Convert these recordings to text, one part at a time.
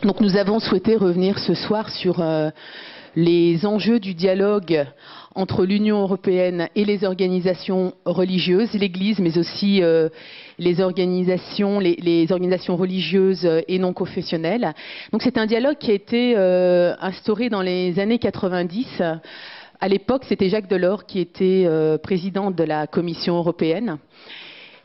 Donc nous avons souhaité revenir ce soir sur les enjeux du dialogue entre l'Union européenne et les organisations religieuses, l'Église, mais aussi les organisations religieuses et non confessionnelles. Donc c'est un dialogue qui a été instauré dans les années 90. À l'époque, c'était Jacques Delors qui était président de la Commission européenne.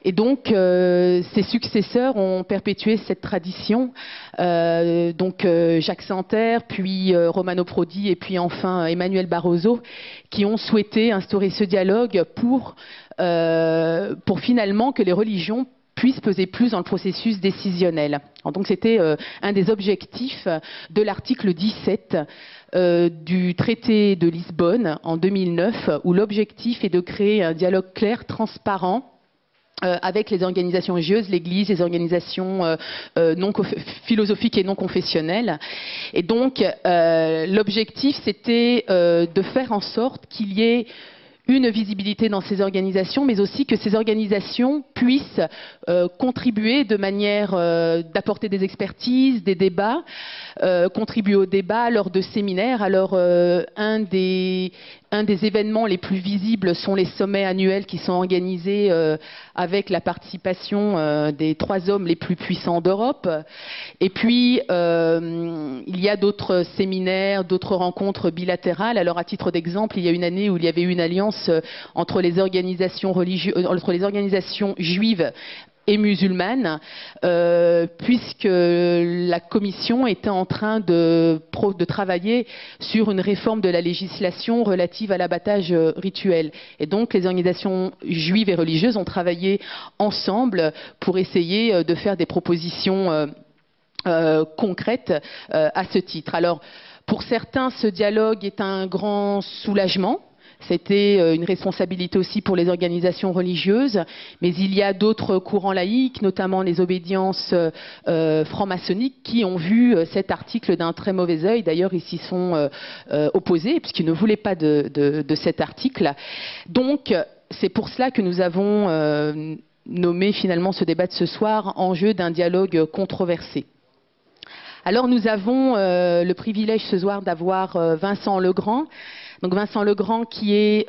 Et donc, ses successeurs ont perpétué cette tradition. Jacques Santer, puis Romano Prodi, et puis enfin Emmanuel Barroso, qui ont souhaité instaurer ce dialogue pour finalement que les religions puissent peser plus dans le processus décisionnel. Donc, c'était un des objectifs de l'article 17 du traité de Lisbonne en 2009, où l'objectif est de créer un dialogue clair, transparent, avec les organisations religieuses, l'Église, les organisations philosophiques et non confessionnelles. Et donc, l'objectif, c'était de faire en sorte qu'il y ait une visibilité dans ces organisations, mais aussi que ces organisations puissent contribuer de manière d'apporter des expertises, des débats, contribuer au débat lors de séminaires. Alors, un des événements les plus visibles sont les sommets annuels qui sont organisés avec la participation des 3 hommes les plus puissants d'Europe. Et puis, il y a d'autres séminaires, d'autres rencontres bilatérales. Alors, à titre d'exemple, il y a une année où il y avait une alliance entre les organisations juives et musulmanes, puisque la Commission était en train de travailler sur une réforme de la législation relative à l'abattage rituel. Et donc, les organisations juives et religieuses ont travaillé ensemble pour essayer de faire des propositions concrètes à ce titre. Alors, pour certains, ce dialogue est un grand soulagement. C'était une responsabilité aussi pour les organisations religieuses, mais il y a d'autres courants laïques, notamment les obédiences franc-maçonniques, qui ont vu cet article d'un très mauvais œil. D'ailleurs, ils s'y sont opposés, puisqu'ils ne voulaient pas de cet article. Donc, c'est pour cela que nous avons nommé finalement ce débat de ce soir « Enjeu d'un dialogue controversé ». Alors, nous avons le privilège ce soir d'avoir Vincent Legrand. Donc Vincent Legrand qui est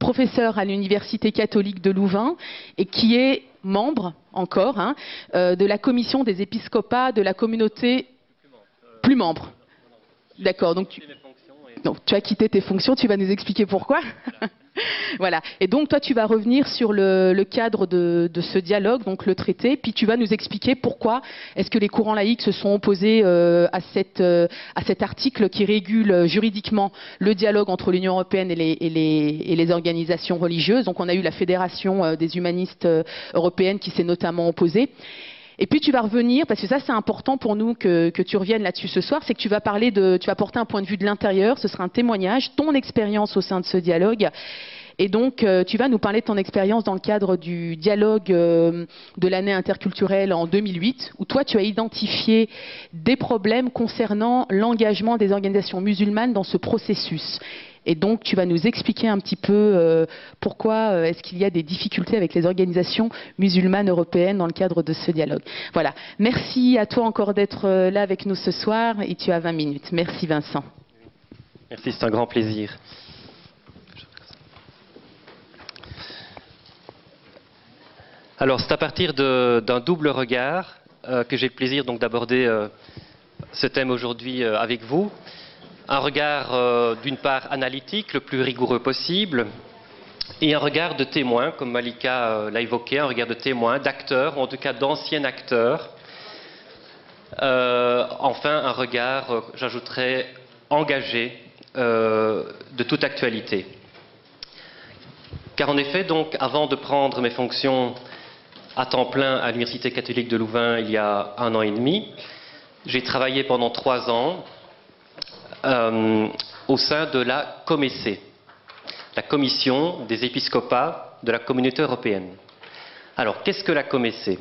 professeur à l'Université catholique de Louvain et qui est membre encore de la commission des épiscopats de la communauté... Plus membre. D'accord, donc tu as quitté tes fonctions, tu vas nous expliquer pourquoi. Voilà. Et donc, toi, tu vas revenir sur le cadre de ce dialogue, donc le traité, puis tu vas nous expliquer pourquoi est-ce que les courants laïcs se sont opposés à cet article qui régule juridiquement le dialogue entre l'Union européenne et les organisations religieuses. Donc, on a eu la Fédération des humanistes européennes qui s'est notamment opposée. Et puis tu vas revenir, parce que ça c'est important pour nous que tu reviennes là-dessus ce soir, c'est que tu vas porter un point de vue de l'intérieur, ce sera un témoignage, ton expérience au sein de ce dialogue. Et donc tu vas nous parler de ton expérience dans le cadre du dialogue de l'année interculturelle en 2008, où toi tu as identifié des problèmes concernant l'engagement des organisations musulmanes dans ce processus. Et donc, tu vas nous expliquer un petit peu pourquoi est-ce qu'il y a des difficultés avec les organisations musulmanes européennes dans le cadre de ce dialogue. Voilà. Merci à toi encore d'être là avec nous ce soir et tu as 20 minutes. Merci Vincent. Merci, c'est un grand plaisir. Alors, c'est à partir d'un double regard que j'ai le plaisir donc d'aborder ce thème aujourd'hui avec vous. Un regard d'une part analytique, le plus rigoureux possible, et un regard de témoin, comme Malika l'a évoqué, un regard de témoin, d'acteur, ou en tout cas d'ancien acteur. Enfin, un regard, j'ajouterais, engagé de toute actualité. Car en effet, donc, avant de prendre mes fonctions à temps plein à l'Université catholique de Louvain il y a 1 an et demi, j'ai travaillé pendant 3 ans au sein de la COMECE, la Commission des épiscopats de la Communauté européenne. Alors, qu'est-ce que la COMECE?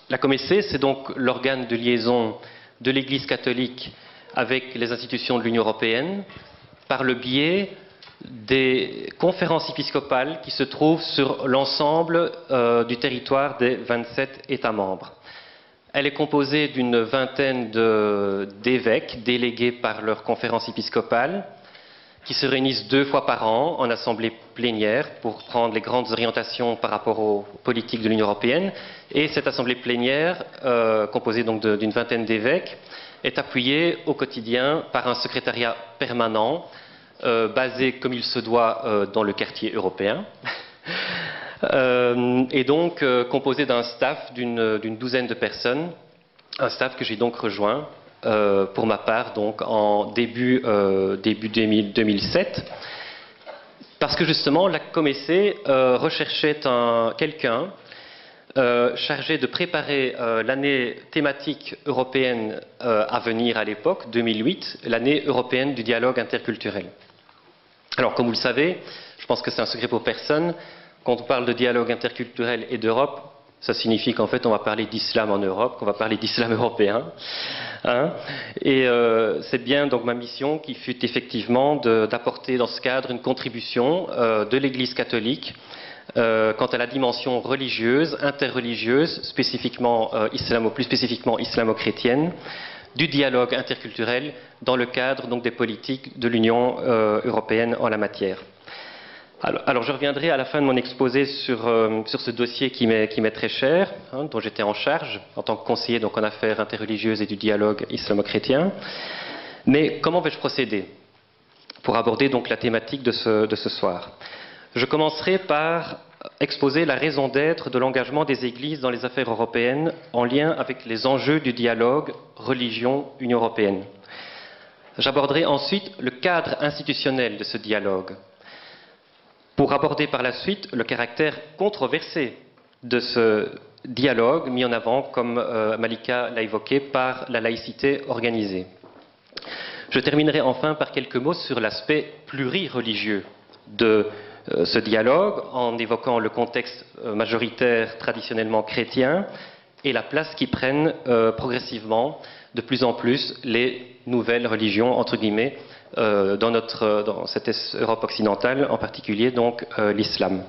La COMECE, c'est donc l'organe de liaison de l'Église catholique avec les institutions de l'Union européenne par le biais des conférences épiscopales qui se trouvent sur l'ensemble du territoire des 27 États membres. Elle est composée d'une vingtaine d'évêques délégués par leur conférence épiscopale qui se réunissent 2 fois par an en assemblée plénière pour prendre les grandes orientations par rapport aux politiques de l'Union européenne. Et cette assemblée plénière, composée donc d'une vingtaine d'évêques, est appuyée au quotidien par un secrétariat permanent basé comme il se doit dans le quartier européen. Et donc composé d'un staff d'une douzaine de personnes, un staff que j'ai donc rejoint pour ma part donc en début 2007, parce que justement la Comessé recherchait quelqu'un chargé de préparer l'année thématique européenne à venir à l'époque, 2008, l'année européenne du dialogue interculturel. Alors comme vous le savez, je pense que c'est un secret pour personne, quand on parle de dialogue interculturel et d'Europe, ça signifie qu'en fait on va parler d'islam en Europe, qu'on va parler d'islam européen. Hein, et c'est bien donc ma mission qui fut effectivement d'apporter dans ce cadre une contribution de l'Église catholique quant à la dimension religieuse, interreligieuse, spécifiquement plus spécifiquement islamo-chrétienne, du dialogue interculturel dans le cadre donc des politiques de l'Union européenne en la matière. Alors je reviendrai à la fin de mon exposé sur ce dossier qui m'est très cher, hein, dont j'étais en charge en tant que conseiller donc en affaires interreligieuses et du dialogue islamo-chrétien. Mais comment vais-je procéder pour aborder donc la thématique de ce soir? Je commencerai par exposer la raison d'être de l'engagement des Églises dans les affaires européennes en lien avec les enjeux du dialogue religion-Union européenne. J'aborderai ensuite le cadre institutionnel de ce dialogue, pour aborder par la suite le caractère controversé de ce dialogue mis en avant, comme Malika l'a évoqué, par la laïcité organisée. Je terminerai enfin par quelques mots sur l'aspect plurireligieux de ce dialogue, en évoquant le contexte majoritaire traditionnellement chrétien et la place qu'y prennent progressivement de plus en plus les nouvelles religions, entre guillemets, dans cette Europe occidentale, en particulier donc l'islam.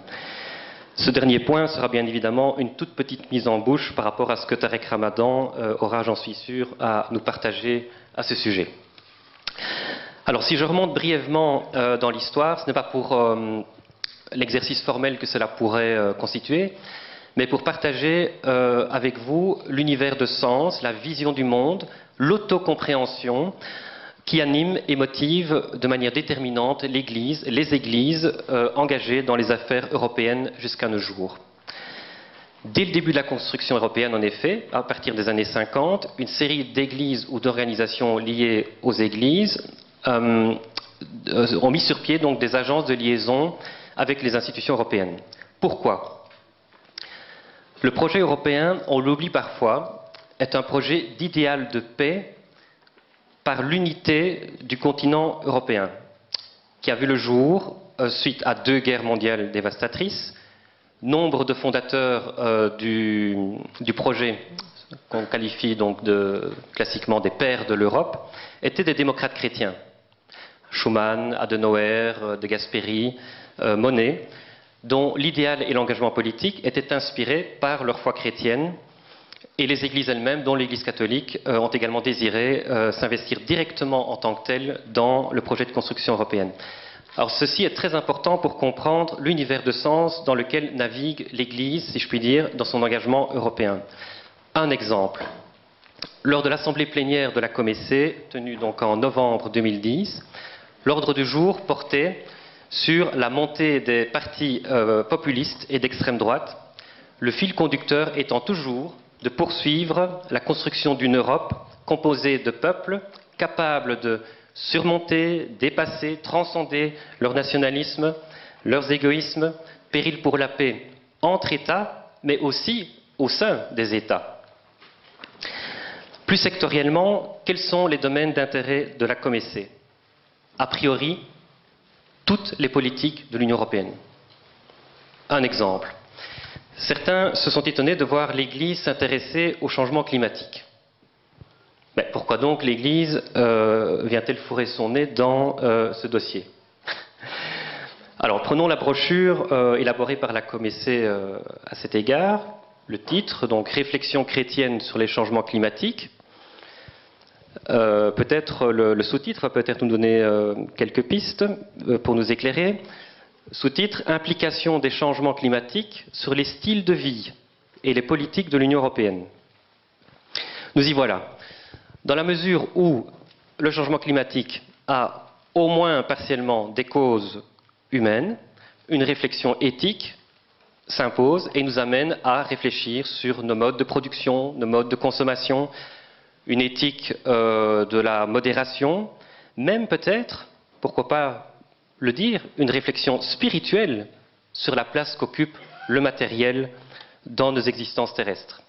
Ce dernier point sera bien évidemment une toute petite mise en bouche par rapport à ce que Tarek Ramadan aura, j'en suis sûr, à nous partager à ce sujet. Alors si je remonte brièvement dans l'histoire, ce n'est pas pour l'exercice formel que cela pourrait constituer, mais pour partager avec vous l'univers de sens, la vision du monde, l'autocompréhension qui anime et motive de manière déterminante les églises engagées dans les affaires européennes jusqu'à nos jours. Dès le début de la construction européenne, en effet, à partir des années 50, une série d'églises ou d'organisations liées aux églises ont mis sur pied donc des agences de liaison avec les institutions européennes. Pourquoi? Le projet européen, on l'oublie parfois, est un projet d'idéal de paix par l'unité du continent européen, qui a vu le jour suite à 2 guerres mondiales dévastatrices. Nombre de fondateurs du projet, qu'on qualifie donc classiquement des pères de l'Europe, étaient des démocrates chrétiens. Schuman, Adenauer, De Gasperi, Monnet, dont l'idéal et l'engagement politique étaient inspirés par leur foi chrétienne, et les églises elles-mêmes, dont l'Église catholique, ont également désiré s'investir directement en tant que telles dans le projet de construction européenne. Alors ceci est très important pour comprendre l'univers de sens dans lequel navigue l'Église, si je puis dire, dans son engagement européen. Un exemple. Lors de l'assemblée plénière de la Comessé, tenue donc en novembre 2010, l'ordre du jour portait sur la montée des partis populistes et d'extrême droite, le fil conducteur étant toujours de poursuivre la construction d'une Europe composée de peuples capables de surmonter, dépasser, transcender leur nationalisme, leurs égoïsmes, péril pour la paix entre États, mais aussi au sein des États. Plus sectoriellement, quels sont les domaines d'intérêt de la Comessé? A priori, toutes les politiques de l'Union européenne. Un exemple. Certains se sont étonnés de voir l'Église s'intéresser au changement climatique. Mais pourquoi donc l'Église vient-elle fourrer son nez dans ce dossier? Alors, prenons la brochure élaborée par la Comessé à cet égard. Le titre, donc « Réflexion chrétienne sur les changements climatiques ». Peut-être le sous-titre va peut-être nous donner quelques pistes pour nous éclairer. Sous-titre « Implication des changements climatiques sur les styles de vie et les politiques de l'Union européenne ». Nous y voilà. Dans la mesure où le changement climatique a au moins partiellement des causes humaines, une réflexion éthique s'impose et nous amène à réfléchir sur nos modes de production, nos modes de consommation, une éthique de la modération, même peut-être, pourquoi pas le dire, une réflexion spirituelle sur la place qu'occupe le matériel dans nos existences terrestres.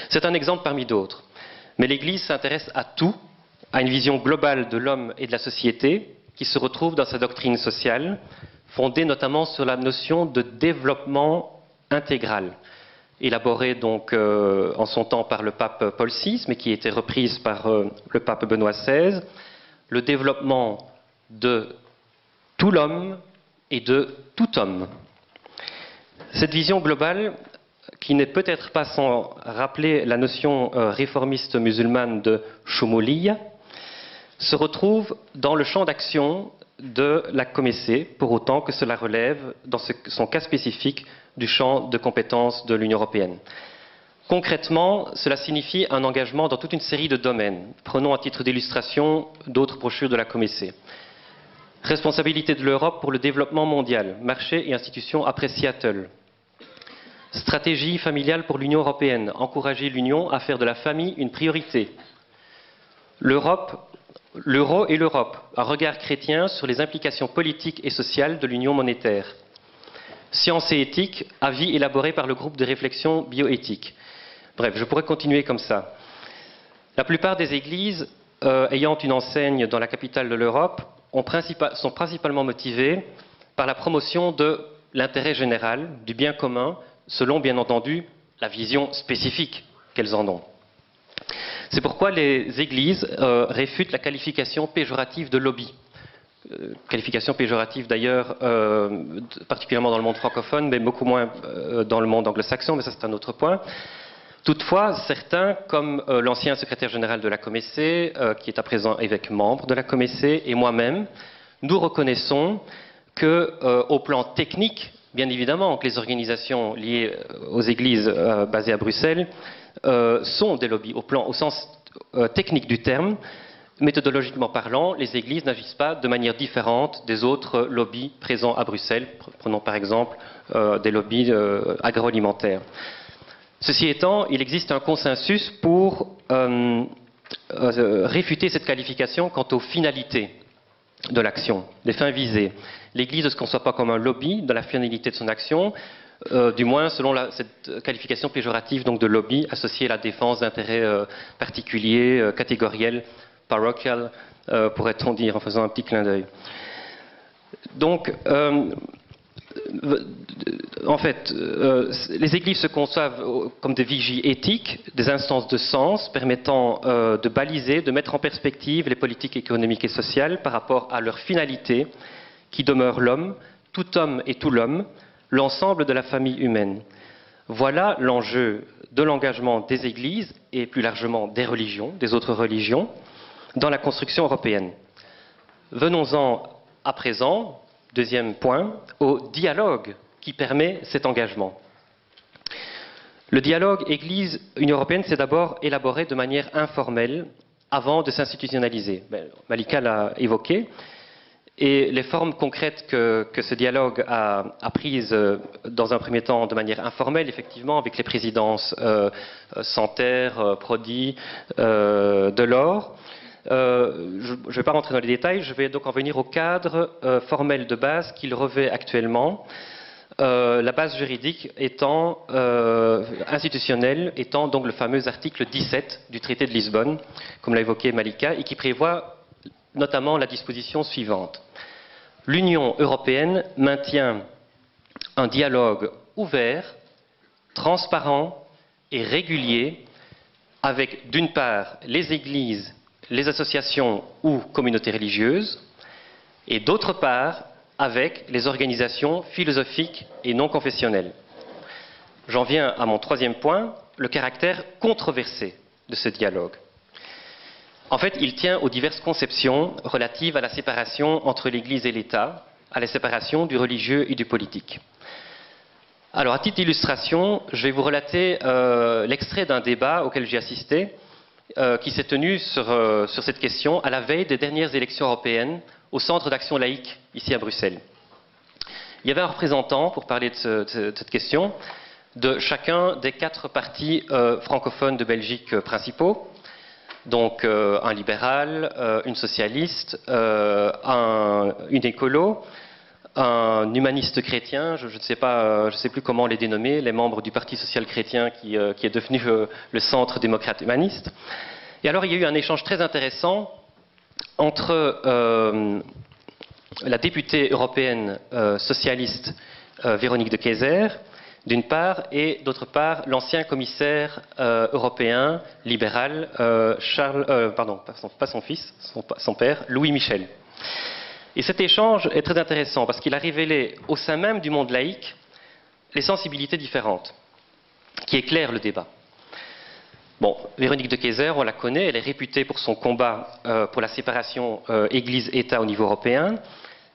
C'est un exemple parmi d'autres, mais l'Église s'intéresse à tout, à une vision globale de l'homme et de la société qui se retrouve dans sa doctrine sociale, fondée notamment sur la notion de développement intégral, élaborée donc en son temps par le pape Paul VI, mais qui a été reprise par le pape Benoît XVI, le développement de tout l'homme et de tout homme. Cette vision globale, qui n'est peut-être pas sans rappeler la notion réformiste musulmane de shumuliya, se retrouve dans le champ d'action de la Comessé, pour autant que cela relève, dans son cas spécifique, du champ de compétences de l'Union européenne. Concrètement, cela signifie un engagement dans toute une série de domaines. Prenons à titre d'illustration d'autres brochures de la Comessé. Responsabilité de l'Europe pour le développement mondial, marché et institutions après Seattle. Stratégie familiale pour l'Union européenne, encourager l'Union à faire de la famille une priorité. L'euro et l'Europe, un regard chrétien sur les implications politiques et sociales de l'union monétaire. Sciences et éthique, avis élaboré par le groupe de réflexion bioéthique. Bref, je pourrais continuer comme ça. La plupart des églises ayant une enseigne dans la capitale de l'Europe sont principalement motivées par la promotion de l'intérêt général, du bien commun, selon bien entendu la vision spécifique qu'elles en ont. C'est pourquoi les églises réfutent la qualification péjorative de lobby. Qualification péjorative d'ailleurs, particulièrement dans le monde francophone, mais beaucoup moins dans le monde anglo-saxon, mais ça c'est un autre point. Toutefois, certains, comme l'ancien secrétaire général de la Comessé, qui est à présent évêque membre de la Comessé, et moi-même, nous reconnaissons qu'au plan technique, bien évidemment, que les organisations liées aux églises basées à Bruxelles sont des lobbies au sens technique du terme. Méthodologiquement parlant, les églises n'agissent pas de manière différente des autres lobbies présents à Bruxelles. Prenons par exemple des lobbies agroalimentaires. Ceci étant, il existe un consensus pour réfuter cette qualification quant aux finalités de l'action, des fins visées. L'Église ne se conçoit pas comme un lobby dans la finalité de son action, du moins selon cette qualification péjorative donc de lobby associée à la défense d'intérêts particuliers, catégoriels, parochial, pourrait-on dire en faisant un petit clin d'œil. Donc, en fait, les églises se conçoivent comme des vigies éthiques, des instances de sens permettant de baliser, de mettre en perspective les politiques économiques et sociales par rapport à leur finalité qui demeure l'homme, tout homme et tout l'homme, l'ensemble de la famille humaine. Voilà l'enjeu de l'engagement des églises et plus largement des religions, des autres religions, dans la construction européenne. Venons-en à présent, deuxième point, au dialogue qui permet cet engagement. Le dialogue Église-Union européenne s'est d'abord élaboré de manière informelle avant de s'institutionnaliser. Malika l'a évoqué. Et les formes concrètes que ce dialogue a prises dans un premier temps de manière informelle, effectivement, avec les présidences Santerre, Prodi, Delors. Je ne vais pas rentrer dans les détails, je vais donc en venir au cadre formel de base qu'il revêt actuellement. La base juridique étant institutionnelle, étant donc le fameux article 17 du traité de Lisbonne, comme l'a évoqué Malika, et qui prévoit notamment la disposition suivante. L'Union européenne maintient un dialogue ouvert, transparent et régulier avec, d'une part, les églises, les associations ou communautés religieuses, et d'autre part, avec les organisations philosophiques et non confessionnelles. J'en viens à mon troisième point, le caractère controversé de ce dialogue. En fait, il tient aux diverses conceptions relatives à la séparation entre l'Église et l'État, à la séparation du religieux et du politique. Alors, à titre d'illustration, je vais vous relater l'extrait d'un débat auquel j'ai assisté, qui s'est tenu sur cette question à la veille des dernières élections européennes au Centre d'action laïque, ici à Bruxelles. Il y avait un représentant, pour parler de cette question, de chacun des 4 partis francophones de Belgique principaux, donc un libéral, une socialiste, une écolo, un humaniste chrétien, je ne sais pas, je sais plus comment les dénommer, les membres du Parti social chrétien qui est devenu le Centre démocrate humaniste. Et alors il y a eu un échange très intéressant entre la députée européenne socialiste Véronique de Keyser, d'une part, et d'autre part, l'ancien commissaire européen libéral, pas son fils, son père, Louis Michel. Et cet échange est très intéressant parce qu'il a révélé au sein même du monde laïque les sensibilités différentes, qui éclairent le débat. Bon, Véronique de Keyser, on la connaît, elle est réputée pour son combat pour la séparation Église-État au niveau européen,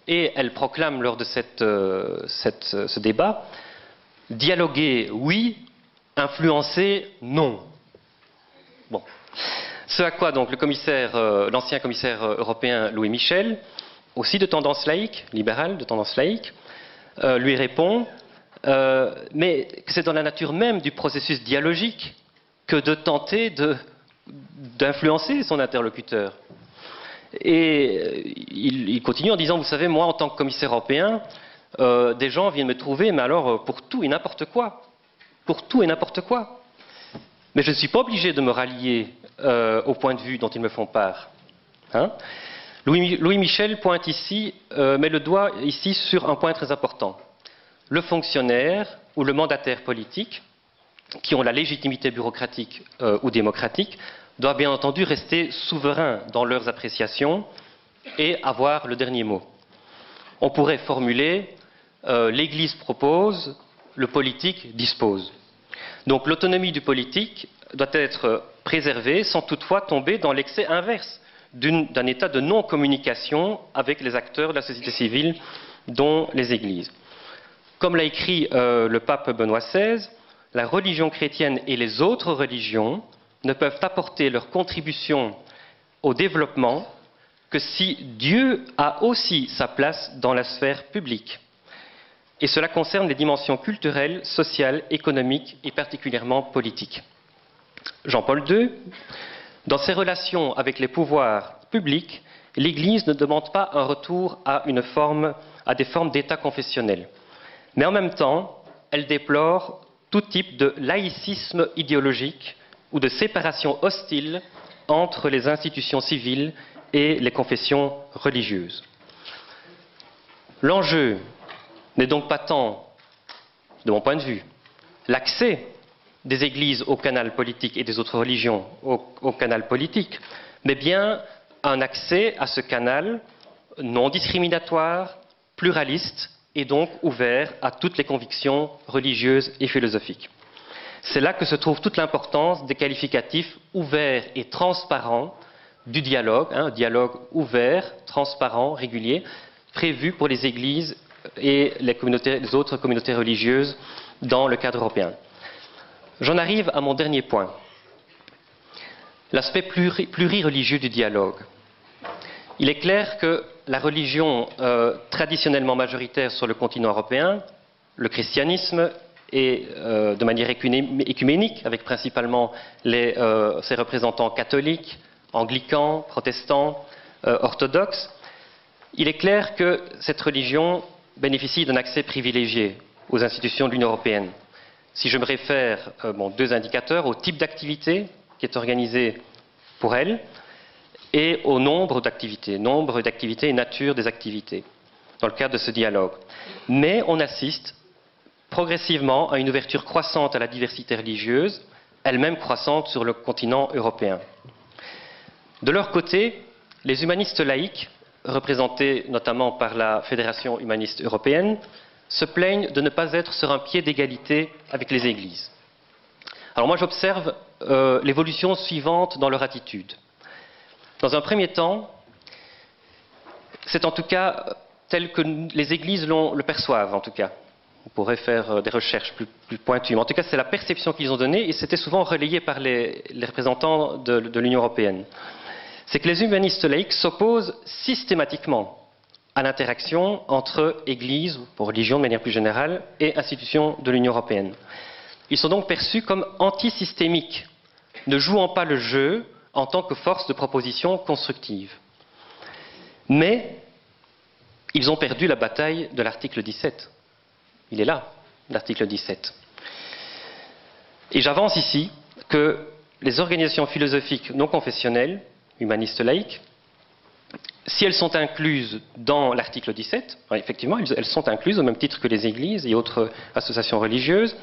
et elle proclame lors de ce débat « Dialoguer, oui, influencer, non ». Bon. Ce à quoi donc l'ancien commissaire européen Louis Michel, aussi de tendance laïque, libéral, de tendance laïque, lui répond mais que c'est dans la nature même du processus dialogique que de tenter d'influencer son interlocuteur. Et il continue en disant, vous savez, moi en tant que commissaire européen, des gens viennent me trouver, mais alors pour tout et n'importe quoi. Pour tout et n'importe quoi. Mais je ne suis pas obligé de me rallier au point de vue dont ils me font part. Hein? Louis Michel pointe ici, met le doigt ici sur un point très important. Le fonctionnaire ou le mandataire politique, qui ont la légitimité bureaucratique ou démocratique, doivent bien entendu rester souverains dans leurs appréciations et avoir le dernier mot. On pourrait formuler l'Église propose, le politique dispose. Donc l'autonomie du politique doit être préservée sans toutefois tomber dans l'excès inverse d'un état de non-communication avec les acteurs de la société civile, dont les églises. Comme l'a écrit le pape Benoît XVI, la religion chrétienne et les autres religions ne peuvent apporter leur contribution au développement que si Dieu a aussi sa place dans la sphère publique. Et cela concerne les dimensions culturelles, sociales, économiques et particulièrement politiques. Jean-Paul II, dans ses relations avec les pouvoirs publics, l'Église ne demande pas un retour à des formes d'État confessionnel. Mais en même temps, elle déplore tout type de laïcisme idéologique ou de séparation hostile entre les institutions civiles et les confessions religieuses. L'enjeu n'est donc pas tant, de mon point de vue, l'accès des églises au canal politique et des autres religions au canal politique, mais bien un accès à ce canal non discriminatoire, pluraliste et donc ouvert à toutes les convictions religieuses et philosophiques. C'est là que se trouve toute l'importance des qualificatifs ouverts et transparents du dialogue, un dialogue ouvert, transparent, régulier, prévu pour les églises et les autres communautés religieuses dans le cadre européen. J'en arrive à mon dernier point, l'aspect plurireligieux du dialogue. Il est clair que la religion traditionnellement majoritaire sur le continent européen, le christianisme, et de manière écuménique, avec principalement ses représentants catholiques, anglicans, protestants, orthodoxes, il est clair que cette religion bénéficie d'un accès privilégié aux institutions de l'Union européenne. Si je me réfère, deux indicateurs, au type d'activité qui est organisée pour elle et au nombre d'activités et nature des activités dans le cadre de ce dialogue. Mais on assiste progressivement à une ouverture croissante à la diversité religieuse, elle-même croissante sur le continent européen. De leur côté, les humanistes laïcs représentés notamment par la Fédération humaniste européenne, se plaignent de ne pas être sur un pied d'égalité avec les églises. Alors moi j'observe l'évolution suivante dans leur attitude. Dans un premier temps, c'est en tout cas tel que les églises le perçoivent en tout cas. On pourrait faire des recherches plus pointues, mais en tout cas c'est la perception qu'ils ont donnée et c'était souvent relayé par les représentants de l'Union européenne. C'est que les humanistes laïcs s'opposent systématiquement à l'interaction entre Église, ou religion de manière plus générale, et institutions de l'Union européenne. Ils sont donc perçus comme antisystémiques, ne jouant pas le jeu en tant que force de proposition constructive. Mais ils ont perdu la bataille de l'article 17. Il est là, l'article 17. Et j'avance ici que les organisations philosophiques non confessionnelles, humanistes laïques, si elles sont incluses dans l'article 17, effectivement, elles sont incluses au même titre que les églises et autres associations religieuses,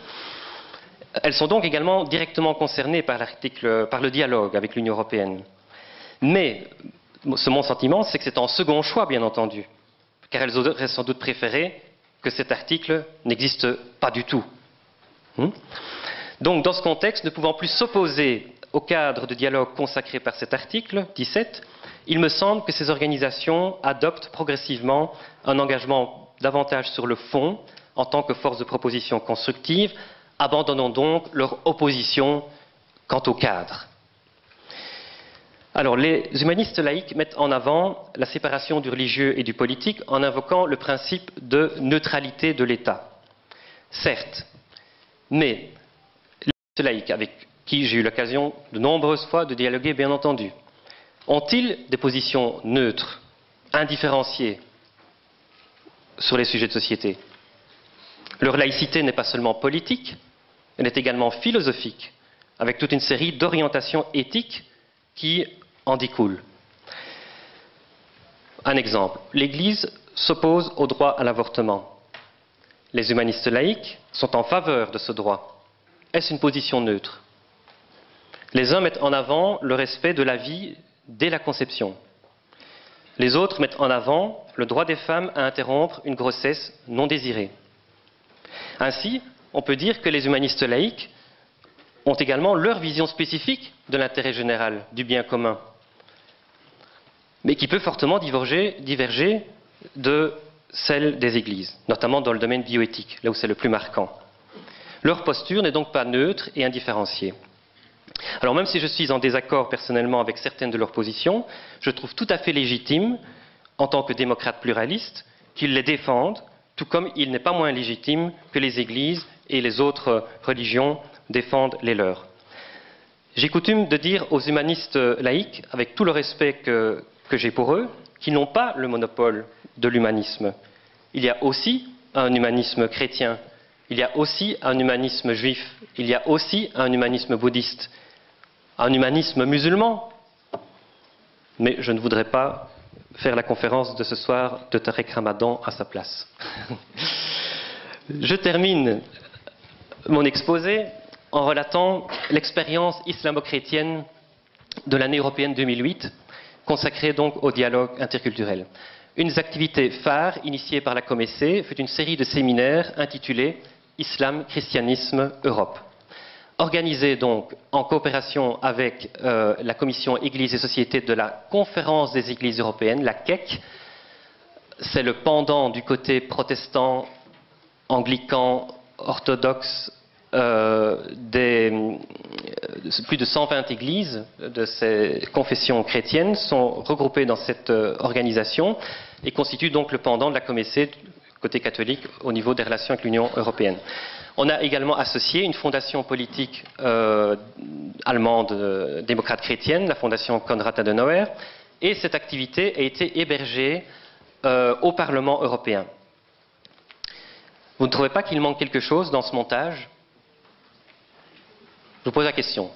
elles sont donc également directement concernées par le dialogue avec l'Union européenne. Mais mon sentiment, c'est que c'est en second choix, bien entendu, car elles auraient sans doute préféré que cet article n'existe pas du tout. Donc, dans ce contexte, ne pouvant plus s'opposer au cadre de dialogue consacré par cet article 17, il me semble que ces organisations adoptent progressivement un engagement davantage sur le fond, en tant que force de proposition constructive, abandonnant donc leur opposition quant au cadre. Alors, les humanistes laïcs mettent en avant la séparation du religieux et du politique en invoquant le principe de neutralité de l'État. Certes, mais les humanistes laïcs, avec qui j'ai eu l'occasion de nombreuses fois de dialoguer, bien entendu, ont-ils des positions neutres, indifférenciées sur les sujets de société? Leur laïcité n'est pas seulement politique, elle est également philosophique, avec toute une série d'orientations éthiques qui en découlent. Un exemple, l'Église s'oppose au droit à l'avortement. Les humanistes laïcs sont en faveur de ce droit. Est-ce une position neutre? Les uns mettent en avant le respect de la vie dès la conception. Les autres mettent en avant le droit des femmes à interrompre une grossesse non désirée. Ainsi, on peut dire que les humanistes laïcs ont également leur vision spécifique de l'intérêt général, du bien commun, mais qui peut fortement diverger de celle des églises, notamment dans le domaine bioéthique, là où c'est le plus marquant. Leur posture n'est donc pas neutre et indifférenciée. Alors même si je suis en désaccord personnellement avec certaines de leurs positions, je trouve tout à fait légitime, en tant que démocrate pluraliste, qu'ils les défendent, tout comme il n'est pas moins légitime que les églises et les autres religions défendent les leurs. J'ai coutume de dire aux humanistes laïcs, avec tout le respect que j'ai pour eux, qu'ils n'ont pas le monopole de l'humanisme. Il y a aussi un humanisme chrétien, il y a aussi un humanisme juif, il y a aussi un humanisme bouddhiste, un humanisme musulman. Mais je ne voudrais pas faire la conférence de ce soir de Tarek Ramadan à sa place. Je termine mon exposé en relatant l'expérience islamo-chrétienne de l'année européenne 2008, consacrée donc au dialogue interculturel. Une des activités phares initiées par la Comessé fut une série de séminaires intitulés Islam, Christianisme, Europe. Organisée donc en coopération avec la Commission Église et Société de la Conférence des Églises européennes, la CEC. C'est le pendant du côté protestant, anglican, orthodoxe, plus de 120 églises de ces confessions chrétiennes sont regroupées dans cette organisation et constituent donc le pendant de la Comessé côté catholique au niveau des relations avec l'Union européenne. On a également associé une fondation politique allemande démocrate chrétienne, la fondation Konrad Adenauer, et cette activité a été hébergée au Parlement européen. Vous ne trouvez pas qu'il manque quelque chose dans ce montage? Je vous pose la question.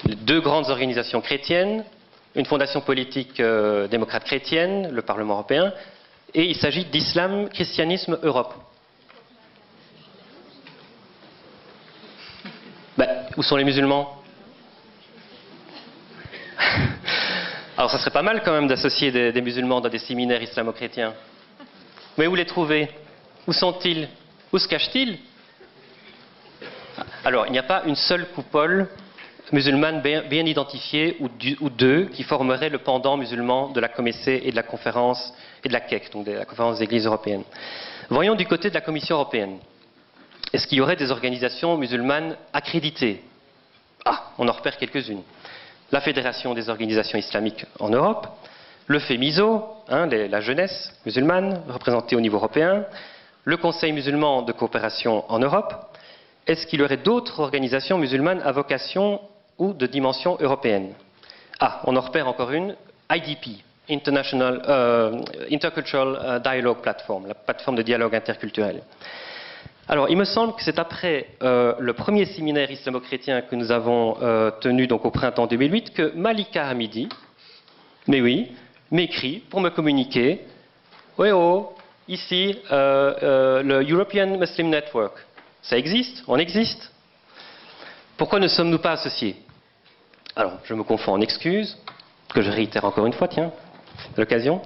Deux grandes organisations chrétiennes, une fondation politique démocrate chrétienne, le Parlement européen, et il s'agit d'Islam, Christianisme, Europe. Où sont les musulmans? Alors ça serait pas mal quand même d'associer des musulmans dans des séminaires islamo-chrétiens. Mais où les trouver? Où sont-ils? Où se cachent-ils? Alors, il n'y a pas une seule coupole musulmane bien identifiée ou deux qui formeraient le pendant musulman de la Comessé et de la conférence et de la CEC, donc de la conférence des églises européennes. Voyons du côté de la Commission européenne. Est-ce qu'il y aurait des organisations musulmanes accréditées? Ah, on en repère quelques-unes. La Fédération des organisations islamiques en Europe, le FEMISO, la jeunesse musulmane représentée au niveau européen, le Conseil musulman de coopération en Europe. Est-ce qu'il y aurait d'autres organisations musulmanes à vocation ou de dimension européenne? Ah, on en repère encore une, IDP, Intercultural Dialogue Platform, la plateforme de dialogue interculturel. Alors, il me semble que c'est après le premier séminaire islamo-chrétien que nous avons tenu donc au printemps 2008 que Malika Hamidi, mais oui, m'écrit pour me communiquer. Oui, oh, ici, le European Muslim Network. Ça existe? On existe? Pourquoi ne sommes-nous pas associés? Alors, je me confonds en excuses, que je réitère encore une fois, tiens, l'occasion.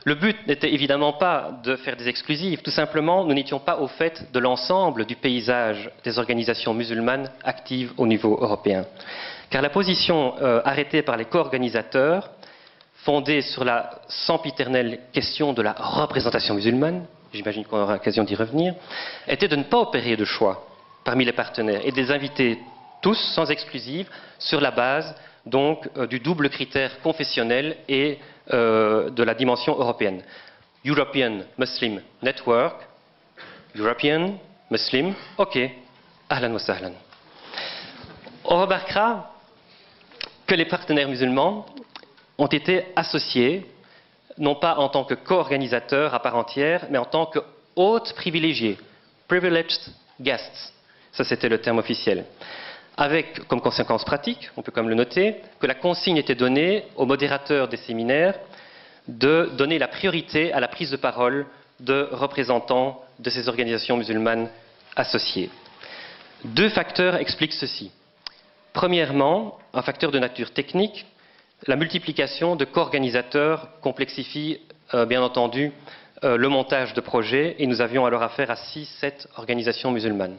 Le but n'était évidemment pas de faire des exclusives, tout simplement, nous n'étions pas au fait de l'ensemble du paysage des organisations musulmanes actives au niveau européen. Car la position arrêtée par les co-organisateurs, fondée sur la sempiternelle question de la représentation musulmane, j'imagine qu'on aura l'occasion d'y revenir, était de ne pas opérer de choix parmi les partenaires et de les inviter tous, sans exclusive, sur la base donc du double critère confessionnel et de la dimension européenne. European Muslim Network, European Muslim, ok, ahlan wa sahlan. On remarquera que les partenaires musulmans ont été associés, non pas en tant que co-organisateurs à part entière, mais en tant que hôtes privilégiés, privileged guests, ça c'était le terme officiel. Avec comme conséquence pratique, on peut comme le noter, que la consigne était donnée aux modérateurs des séminaires de donner la priorité à la prise de parole de représentants de ces organisations musulmanes associées. Deux facteurs expliquent ceci. Premièrement, un facteur de nature technique, la multiplication de co-organisateurs complexifie bien entendu le montage de projets et nous avions alors affaire à 6-7 organisations musulmanes.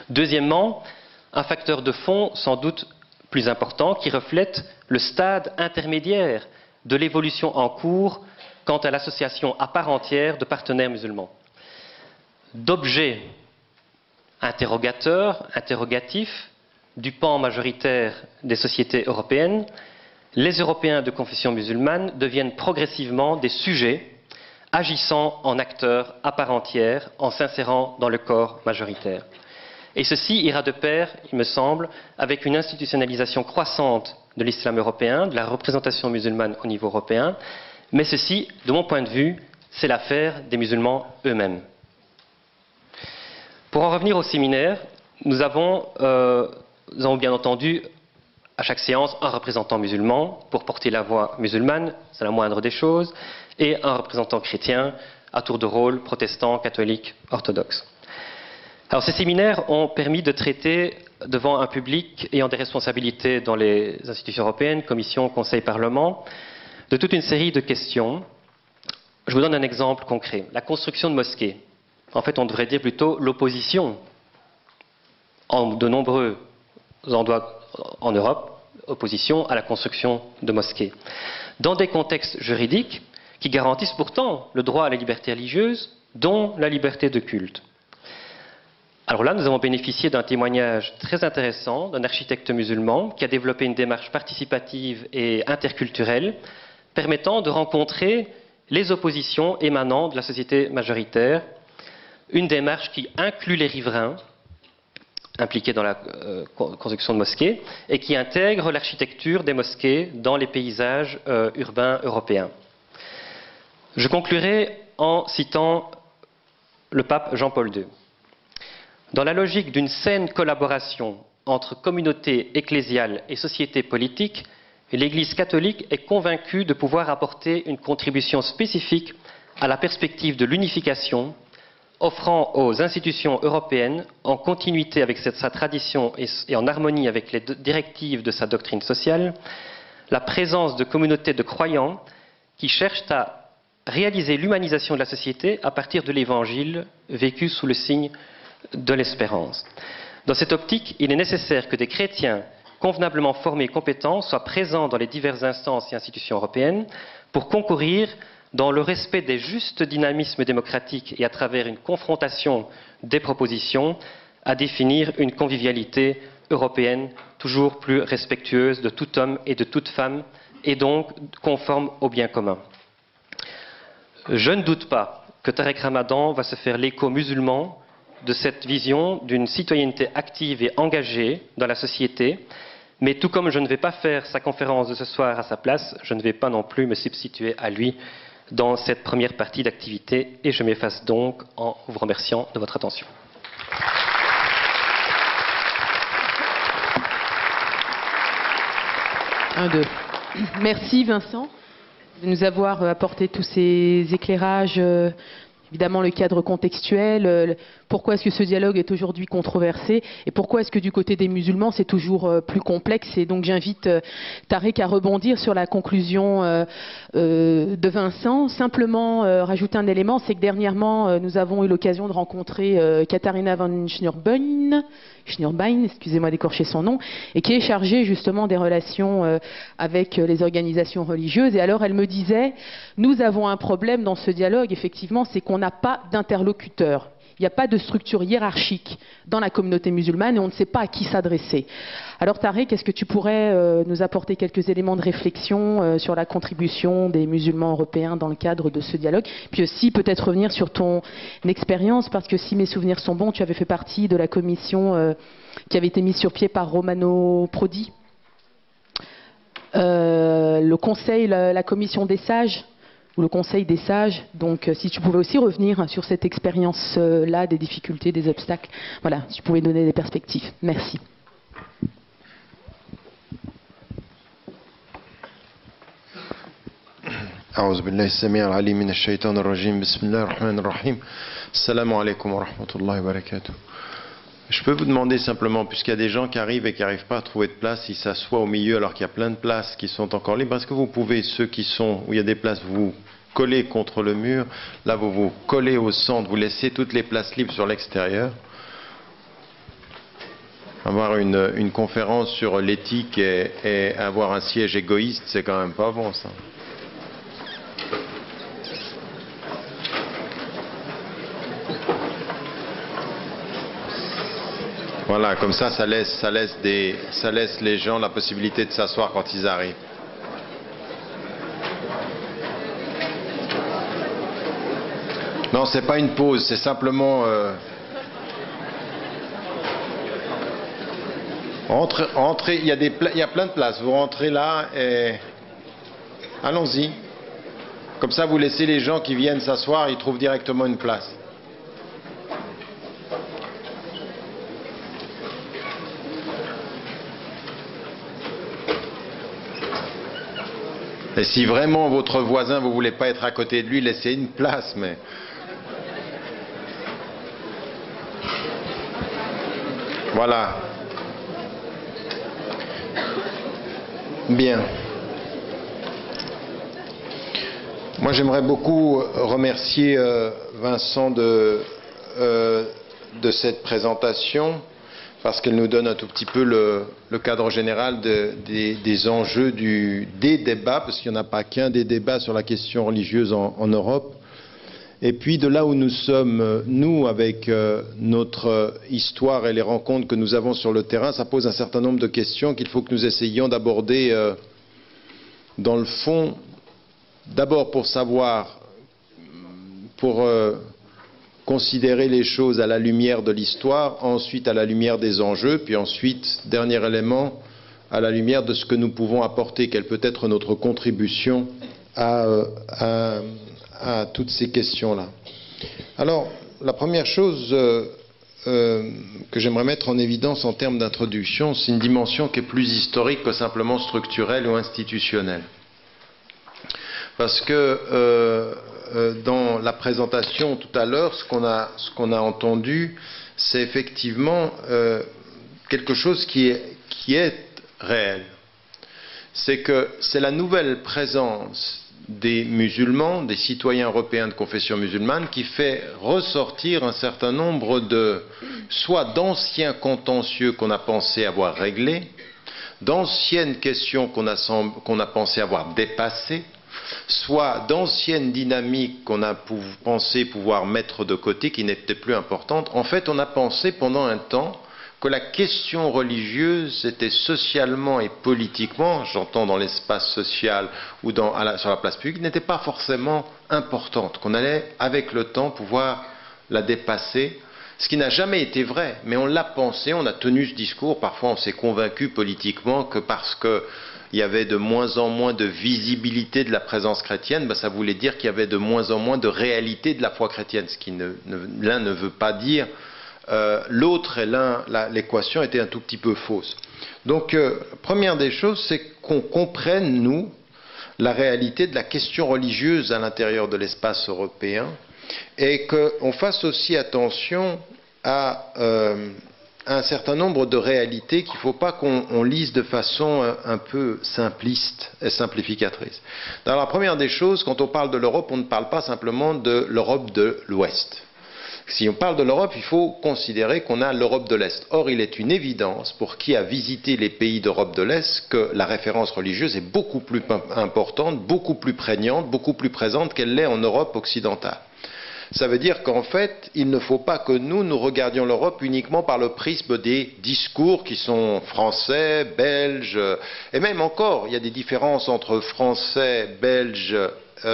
Deuxièmement, un facteur de fond sans doute plus important qui reflète le stade intermédiaire de l'évolution en cours quant à l'association à part entière de partenaires musulmans. D'objets interrogateurs, interrogatifs du pan majoritaire des sociétés européennes, les Européens de confession musulmane deviennent progressivement des sujets agissant en acteurs à part entière en s'insérant dans le corps majoritaire. Et ceci ira de pair, il me semble, avec une institutionnalisation croissante de l'islam européen, de la représentation musulmane au niveau européen, mais ceci, de mon point de vue, c'est l'affaire des musulmans eux-mêmes. Pour en revenir au séminaire, nous avons bien entendu à chaque séance un représentant musulman pour porter la voix musulmane, c'est la moindre des choses, et un représentant chrétien à tour de rôle, protestant, catholique, orthodoxe. Alors ces séminaires ont permis de traiter devant un public ayant des responsabilités dans les institutions européennes, Commission, Conseil, Parlement, de toute une série de questions. Je vous donne un exemple concret. La construction de mosquées. En fait, on devrait dire plutôt l'opposition en de nombreux endroits en Europe, opposition à la construction de mosquées. Dans des contextes juridiques qui garantissent pourtant le droit à la liberté religieuse, dont la liberté de culte. Alors là, nous avons bénéficié d'un témoignage très intéressant d'un architecte musulman qui a développé une démarche participative et interculturelle permettant de rencontrer les oppositions émanant de la société majoritaire, une démarche qui inclut les riverains impliqués dans la construction de mosquées et qui intègre l'architecture des mosquées dans les paysages urbains européens. Je conclurai en citant le pape Jean-Paul II. Dans la logique d'une saine collaboration entre communauté ecclésiale et société politique, l'Église catholique est convaincue de pouvoir apporter une contribution spécifique à la perspective de l'unification, offrant aux institutions européennes, en continuité avec sa tradition et en harmonie avec les directives de sa doctrine sociale, la présence de communautés de croyants qui cherchent à réaliser l'humanisation de la société à partir de l'Évangile vécu sous le signe de l'espérance. Dans cette optique, il est nécessaire que des chrétiens convenablement formés et compétents soient présents dans les diverses instances et institutions européennes pour concourir dans le respect des justes dynamismes démocratiques et à travers une confrontation des propositions à définir une convivialité européenne toujours plus respectueuse de tout homme et de toute femme et donc conforme au bien commun. Je ne doute pas que Tarek Ramadan va se faire l'écho musulman de cette vision d'une citoyenneté active et engagée dans la société, mais tout comme je ne vais pas faire sa conférence de ce soir à sa place, je ne vais pas non plus me substituer à lui dans cette première partie d'activité et je m'efface donc en vous remerciant de votre attention. Merci Vincent de nous avoir apporté tous ces éclairages, évidemment le cadre contextuel, pourquoi est-ce que ce dialogue est aujourd'hui controversé et pourquoi est-ce que du côté des musulmans c'est toujours plus complexe. Et donc j'invite Tarek à rebondir sur la conclusion de Vincent. Simplement rajouter un élément, c'est que dernièrement nous avons eu l'occasion de rencontrer Katharina van Schnurbein, excusez-moi d'écorcher son nom, et qui est chargée justement des relations avec les organisations religieuses. Et alors elle me disait, nous avons un problème dans ce dialogue, effectivement, c'est qu'on n'a pas d'interlocuteur. Il n'y a pas de structure hiérarchique dans la communauté musulmane et on ne sait pas à qui s'adresser. Alors Tarek, est-ce que tu pourrais nous apporter quelques éléments de réflexion sur la contribution des musulmans européens dans le cadre de ce dialogue? Puis aussi peut-être revenir sur ton expérience, parce que si mes souvenirs sont bons, tu avais fait partie de la commission qui avait été mise sur pied par Romano Prodi. Le conseil, la commission des sages, ou le Conseil des sages. Donc si tu pouvais aussi revenir sur cette expérience-là, des difficultés, des obstacles. Voilà, si tu pouvais donner des perspectives. Merci. أعوذ بالله السميع العليم من الشيطان الرجيم بسم الله الرحمن الرحيم السلام عليكم ورحمة الله وبركاته. Je peux vous demander simplement, puisqu'il y a des gens qui arrivent et qui n'arrivent pas à trouver de place, ils s'assoient au milieu alors qu'il y a plein de places qui sont encore libres. Est-ce que vous pouvez, ceux qui sont où il y a des places, vous coller contre le mur? Là, vous vous collez au centre, vous laissez toutes les places libres sur l'extérieur. Avoir une conférence sur l'éthique et avoir un siège égoïste, c'est quand même pas bon, ça. Voilà, comme ça laisse les gens la possibilité de s'asseoir quand ils arrivent. Non, c'est pas une pause, c'est simplement entrez, il y a plein de places. Vous rentrez là et allons-y. Comme ça, vous laissez les gens qui viennent s'asseoir, ils trouvent directement une place. Et si vraiment votre voisin, vous ne voulez pas être à côté de lui, laissez une place, mais... Voilà. Bien. Moi, j'aimerais beaucoup remercier Vincent de cette présentation, parce qu'elle nous donne un tout petit peu le cadre général des enjeux des débats, parce qu'il n'y en a pas qu'un des débats sur la question religieuse en Europe. Et puis de là où nous sommes, nous, avec notre histoire et les rencontres que nous avons sur le terrain, ça pose un certain nombre de questions qu'il faut que nous essayions d'aborder dans le fond, d'abord pour savoir, pour considérer les choses à la lumière de l'histoire, ensuite à la lumière des enjeux, puis ensuite, dernier élément, à la lumière de ce que nous pouvons apporter, quelle peut être notre contribution à toutes ces questions-là. Alors, la première chose que j'aimerais mettre en évidence en termes d'introduction, c'est une dimension qui est plus historique que simplement structurelle ou institutionnelle. Parce que dans la présentation tout à l'heure, ce qu'on a entendu, c'est effectivement quelque chose qui est réel. c'est que c'est la nouvelle présence des musulmans, des citoyens européens de confession musulmane, qui fait ressortir un certain nombre soit d'anciens contentieux qu'on a pensé avoir réglés, d'anciennes questions qu'on a pensé avoir dépassées, soit d'anciennes dynamiques qu'on a pensé pouvoir mettre de côté, qui n'étaient plus importantes. En fait, on a pensé pendant un temps que la question religieuse était socialement et politiquement, j'entends dans l'espace social ou sur la place publique, n'était pas forcément importante, qu'on allait avec le temps pouvoir la dépasser, ce qui n'a jamais été vrai, mais on l'a pensé, on a tenu ce discours, parfois on s'est convaincu politiquement que parce qu'il y avait de moins en moins de visibilité de la présence chrétienne, ça voulait dire qu'il y avait de moins en moins de réalité de la foi chrétienne, ce qui l'un ne veut pas dire l'autre, et l'équation était un tout petit peu fausse. Donc, première des choses, c'est qu'on comprenne, nous, la réalité de la question religieuse à l'intérieur de l'espace européen, et qu'on fasse aussi attention à un certain nombre de réalités qu'il ne faut pas qu'on lise de façon un peu simpliste et simplificatrice. Dans la première des choses, quand on parle de l'Europe, on ne parle pas simplement de l'Europe de l'Ouest. Si on parle de l'Europe, il faut considérer qu'on a l'Europe de l'Est. Or, il est une évidence, pour qui a visité les pays d'Europe de l'Est, que la référence religieuse est beaucoup plus importante, beaucoup plus prégnante, beaucoup plus présente qu'elle l'est en Europe occidentale. Ça veut dire qu'en fait, il ne faut pas que nous regardions l'Europe uniquement par le prisme des discours qui sont français, belges, et même encore, il y a des différences entre français, belges,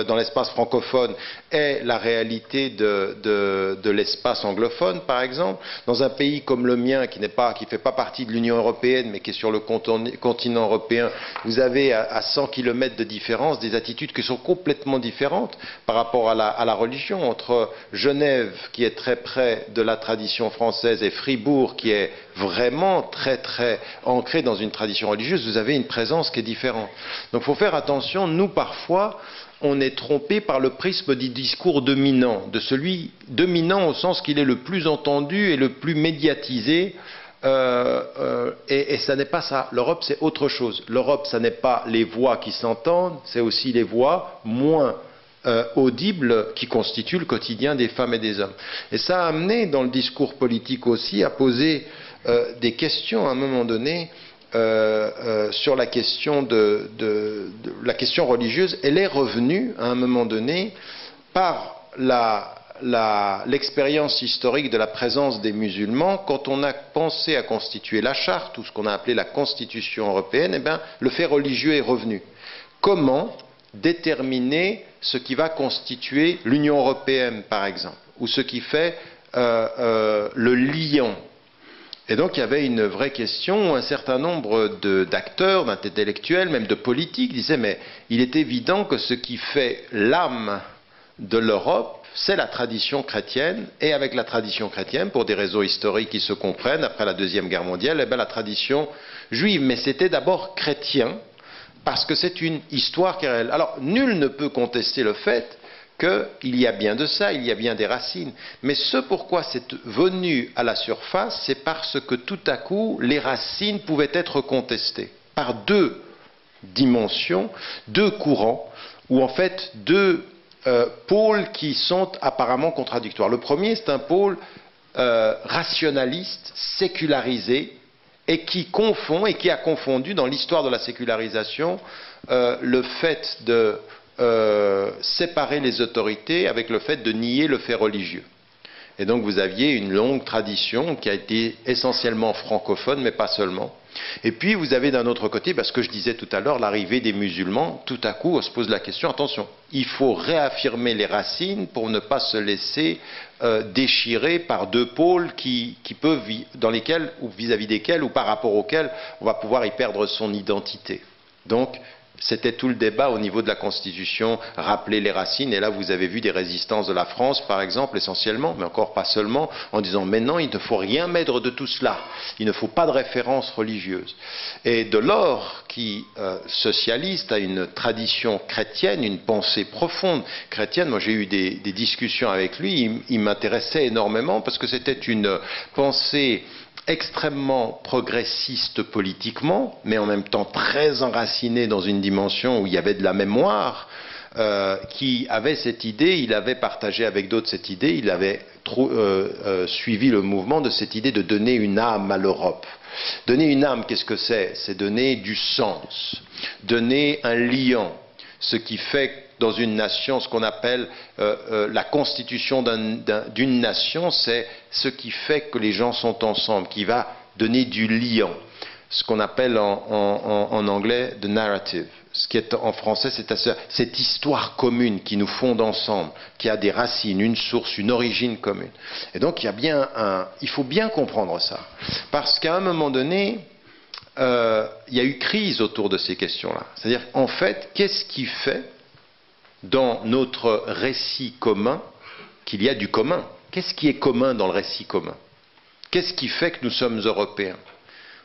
dans l'espace francophone et la réalité de l'espace anglophone, par exemple. Dans un pays comme le mien, qui ne fait pas partie de l'Union européenne, mais qui est sur le continent européen, vous avez à 100 km de différence des attitudes qui sont complètement différentes par rapport à la religion. Entre Genève, qui est très près de la tradition française, et Fribourg, qui est vraiment très très ancré dans une tradition religieuse, vous avez une présence qui est différente. Donc il faut faire attention, nous parfois, on est trompé par le prisme du discours dominant, de celui dominant au sens qu'il est le plus entendu et le plus médiatisé, et ça n'est pas ça. L'Europe, c'est autre chose. L'Europe, ça n'est pas les voix qui s'entendent, c'est aussi les voix moins audibles qui constituent le quotidien des femmes et des hommes. Et ça a amené, dans le discours politique aussi, à poser des questions à un moment donné sur la question la question religieuse. Elle est revenue à un moment donné par l'expérience historique de la présence des musulmans. Quand on a pensé à constituer la charte, ou ce qu'on a appelé la constitution européenne, le fait religieux est revenu. Comment déterminer ce qui va constituer l'Union européenne, par exemple, ou ce qui fait le lion? Et donc il y avait une vraie question où un certain nombre d'acteurs, d'intellectuels, même de politiques disaient mais il est évident que ce qui fait l'âme de l'Europe, c'est la tradition chrétienne, et avec la tradition chrétienne, pour des raisons historiques qui se comprennent, après la Deuxième Guerre mondiale, la tradition juive. Mais c'était d'abord chrétien, parce que c'est une histoire qui est réelle. Alors nul ne peut contester le fait qu'il y a bien de ça, il y a bien des racines. Mais ce pourquoi c'est venu à la surface, c'est parce que tout à coup, les racines pouvaient être contestées par deux dimensions, deux courants, ou en fait deux pôles qui sont apparemment contradictoires. Le premier, c'est un pôle rationaliste, sécularisé, et qui confond, et qui a confondu dans l'histoire de la sécularisation le fait de séparer les autorités avec le fait de nier le fait religieux. Et donc vous aviez une longue tradition qui a été essentiellement francophone, mais pas seulement. Et puis vous avez d'un autre côté, ce que je disais tout à l'heure, l'arrivée des musulmans. Tout à coup, on se pose la question, attention, il faut réaffirmer les racines pour ne pas se laisser déchirer par deux pôles dans lesquels, ou vis-à-vis desquels, ou par rapport auxquels, on va pouvoir y perdre son identité. Donc, c'était tout le débat au niveau de la Constitution, rappeler les racines, et là vous avez vu des résistances de la France par exemple, essentiellement, mais encore pas seulement, en disant mais non, il ne faut rien mettre de tout cela, il ne faut pas de référence religieuse. Et Delors, qui socialiste, a une tradition chrétienne, une pensée profonde chrétienne. Moi j'ai eu des discussions avec lui, il m'intéressait énormément parce que c'était une pensée extrêmement progressiste politiquement, mais en même temps très enraciné dans une dimension où il y avait de la mémoire, qui avait cette idée, il avait partagé avec d'autres cette idée, il avait suivi le mouvement de cette idée de donner une âme à l'Europe. Donner une âme, qu'est-ce que c'est? C'est donner du sens, donner un liant, ce qui fait dans une nation, ce qu'on appelle la constitution d'une nation, c'est ce qui fait que les gens sont ensemble, qui va donner du liant, ce qu'on appelle en anglais the narrative. Ce qui est en français, c'est cette histoire commune qui nous fonde ensemble, qui a des racines, une source, une origine commune. Et donc il faut bien comprendre ça, parce qu'à un moment donné, il y a eu crise autour de ces questions-là. C'est-à-dire, en fait, qu'est-ce qui fait dans notre récit commun qu'il y a du commun? Qu'est-ce qui est commun dans le récit commun? Qu'est-ce qui fait que nous sommes Européens?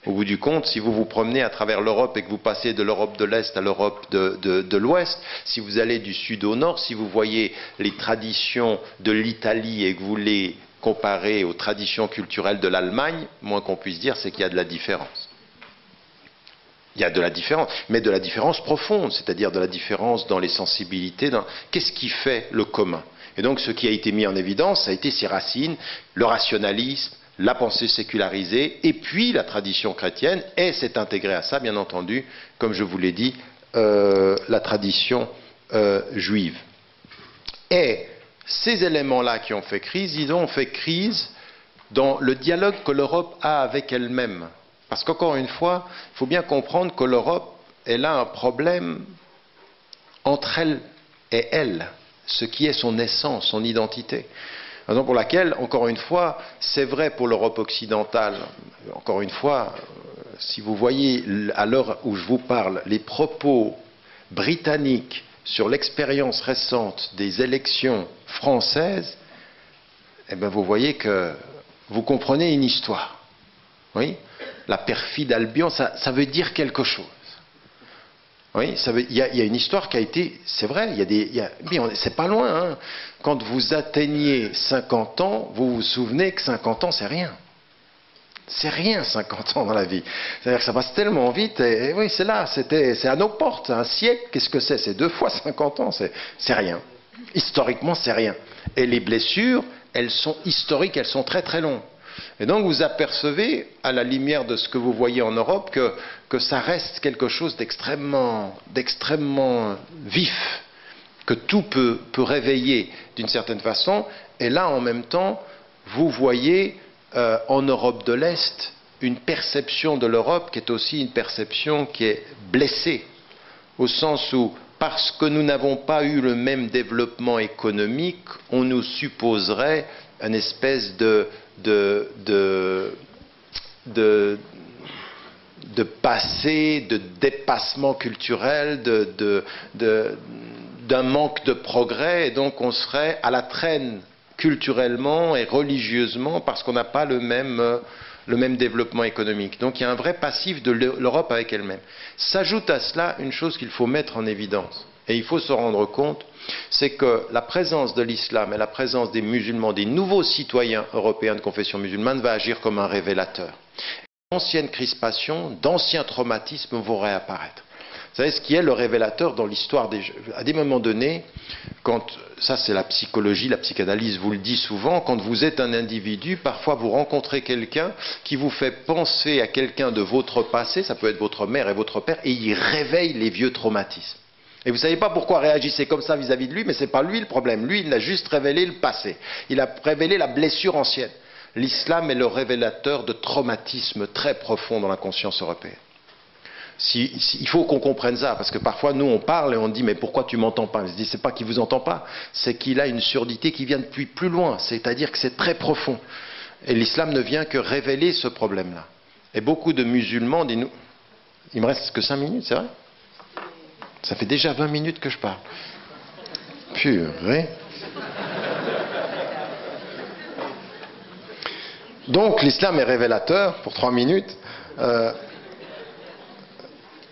Au bout du compte, si vous vous promenez à travers l'Europe et que vous passez de l'Europe de l'Est à l'Europe de l'Ouest, si vous allez du Sud au Nord, si vous voyez les traditions de l'Italie et que vous les comparez aux traditions culturelles de l'Allemagne, moins qu'on puisse dire, c'est qu'il y a de la différence. Il y a de la différence, mais de la différence profonde, c'est-à-dire de la différence dans les sensibilités. Qu'est-ce qui fait le commun? Et donc ce qui a été mis en évidence, ça a été ses racines, le rationalisme, la pensée sécularisée, et puis la tradition chrétienne, et c'est intégré à ça, bien entendu, comme je vous l'ai dit, la tradition juive. Et ces éléments-là qui ont fait crise, ils ont fait crise dans le dialogue que l'Europe a avec elle-même. Parce qu'encore une fois, il faut bien comprendre que l'Europe, elle a un problème entre elle et elle, ce qui est son essence, son identité. Raison pour laquelle, encore une fois, c'est vrai pour l'Europe occidentale. Encore une fois, si vous voyez à l'heure où je vous parle les propos britanniques sur l'expérience récente des élections françaises, eh bien vous voyez que vous comprenez une histoire. Oui, la perfide Albion, ça veut dire quelque chose. Oui, il y a une histoire qui a été, c'est vrai, c'est pas loin. Hein. Quand vous atteignez 50 ans, vous vous souvenez que 50 ans, c'est rien. C'est rien, 50 ans dans la vie. C'est-à-dire que ça passe tellement vite, et oui, c'est là, c'est à nos portes. Un siècle, qu'est-ce que c'est? C'est 2 fois 50 ans, c'est rien. Historiquement, c'est rien. Et les blessures, elles sont historiques, elles sont très très longues. Et donc vous apercevez, à la lumière de ce que vous voyez en Europe, que ça reste quelque chose d'extrêmement vif, que tout peut réveiller d'une certaine façon. Et là, en même temps, vous voyez en Europe de l'Est une perception de l'Europe qui est aussi une perception qui est blessée, au sens où, parce que nous n'avons pas eu le même développement économique, on nous supposerait une espèce de passé, de dépassement culturel, d'un manque de progrès, et donc on serait à la traîne culturellement et religieusement parce qu'on n'a pas le même développement économique. Donc il y a un vrai passif de l'Europe avec elle-même. S'ajoute à cela une chose qu'il faut mettre en évidence, et il faut se rendre compte, c'est que la présence de l'islam et la présence des musulmans, des nouveaux citoyens européens de confession musulmane, va agir comme un révélateur. D'anciennes crispations, d'anciens traumatismes vont réapparaître. Vous savez ce qui est le révélateur dans l'histoire des... À des moments donnés, ça c'est la psychologie, la psychanalyse vous le dit souvent, quand vous êtes un individu, parfois vous rencontrez quelqu'un qui vous fait penser à quelqu'un de votre passé, ça peut être votre mère et votre père, et il réveille les vieux traumatismes. Et vous ne savez pas pourquoi réagissez comme ça vis-à-vis de lui, mais ce n'est pas lui le problème. Lui, il a juste révélé le passé. Il a révélé la blessure ancienne. L'islam est le révélateur de traumatismes très profonds dans la conscience européenne. Il faut qu'on comprenne ça, parce que parfois nous on parle et on dit mais pourquoi tu m'entends pas? Il se dit c'est pas qu'il vous entend pas, c'est qu'il a une surdité qui vient depuis plus loin, c'est-à-dire que c'est très profond. Et l'islam ne vient que révéler ce problème-là. Et beaucoup de musulmans disent nous, il me reste que 5 minutes, c'est vrai? Ça fait déjà 20 minutes que je parle. Purée. Donc l'islam est révélateur pour 3 minutes.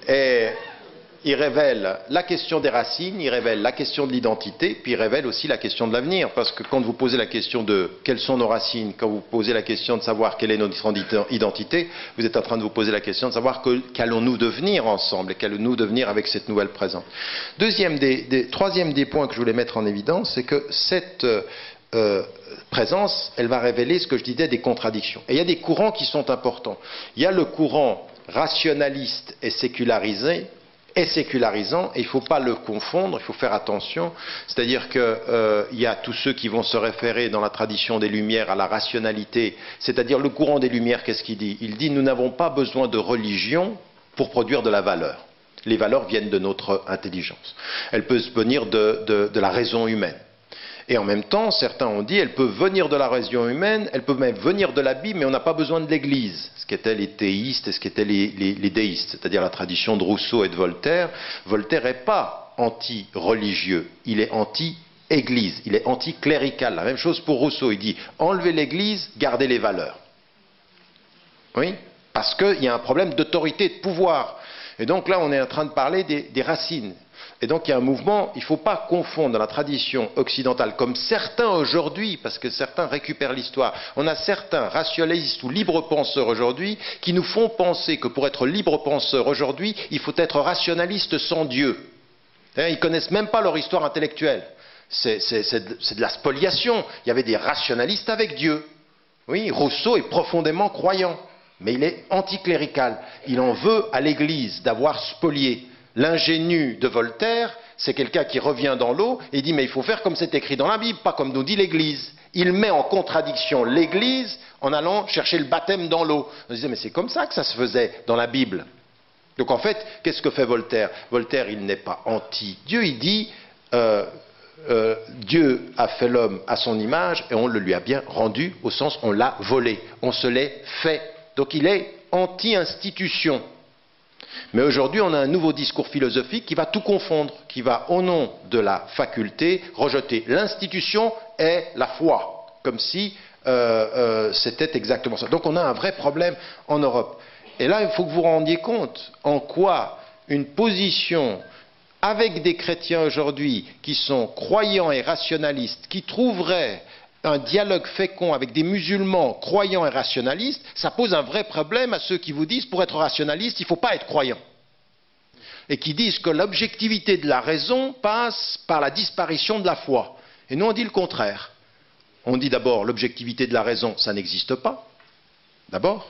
Et Il révèle la question des racines, il révèle la question de l'identité, puis il révèle aussi la question de l'avenir. Parce que quand vous posez la question de quelles sont nos racines, quand vous posez la question de savoir quelle est notre identité, vous êtes en train de vous poser la question de savoir qu'allons-nous devenir ensemble et qu'allons-nous devenir avec cette nouvelle présence. Troisième des points que je voulais mettre en évidence, c'est que cette présence, elle va révéler ce que je disais des contradictions. Et il y a des courants qui sont importants. Il y a le courant rationaliste et sécularisé, et sécularisant, et il ne faut pas le confondre, il faut faire attention. C'est-à-dire qu'il y a tous ceux qui vont se référer dans la tradition des Lumières à la rationalité, c'est-à-dire le courant des Lumières, qu'est-ce qu'il dit? Il dit nous n'avons pas besoin de religion pour produire de la valeur. Les valeurs viennent de notre intelligence. Elles peuvent venir de la raison humaine. Et en même temps, certains ont dit, elles peuvent venir de la raison humaine, elles peuvent même venir de la Bible, mais on n'a pas besoin de l'Église. Ce qu'étaient les théistes et ce qu'étaient les déistes, c'est-à-dire la tradition de Rousseau et de Voltaire. Voltaire n'est pas anti-religieux, il est anti-Église, il est anti-clérical. La même chose pour Rousseau, il dit, enlevez l'Église, gardez les valeurs. Oui, parce qu'il y a un problème d'autorité, de pouvoir. Et donc là, on est en train de parler des racines. Et donc il y a un mouvement, il ne faut pas confondre dans la tradition occidentale, comme certains aujourd'hui, parce que certains récupèrent l'histoire, on a certains rationalistes ou libres-penseurs aujourd'hui qui nous font penser que pour être libre-penseur aujourd'hui, il faut être rationaliste sans Dieu. Ils ne connaissent même pas leur histoire intellectuelle. C'est de la spoliation. Il y avait des rationalistes avec Dieu. Oui, Rousseau est profondément croyant, mais il est anticlérical. Il en veut à l'Église d'avoir spolié. L'ingénu de Voltaire, c'est quelqu'un qui revient dans l'eau et dit mais il faut faire comme c'est écrit dans la Bible, pas comme nous dit l'Église. Il met en contradiction l'Église en allant chercher le baptême dans l'eau. On se disait mais c'est comme ça que ça se faisait dans la Bible. Donc en fait, qu'est-ce que fait Voltaire? Voltaire, il n'est pas anti-Dieu, il dit Dieu a fait l'homme à son image et on le lui a bien rendu, au sens on l'a volé, on se l'est fait. Donc il est anti-institution. Mais aujourd'hui, on a un nouveau discours philosophique qui va tout confondre, qui va, au nom de la faculté, rejeter l'institution et la foi, comme si c'était exactement ça. Donc on a un vrai problème en Europe. Et là, il faut que vous vous rendiez compte en quoi une position avec des chrétiens aujourd'hui qui sont croyants et rationalistes, qui trouveraient un dialogue fécond avec des musulmans croyants et rationalistes, ça pose un vrai problème à ceux qui vous disent pour être rationaliste, il ne faut pas être croyant. Et qui disent que l'objectivité de la raison passe par la disparition de la foi. Et nous on dit le contraire. On dit d'abord l'objectivité de la raison, ça n'existe pas. D'abord,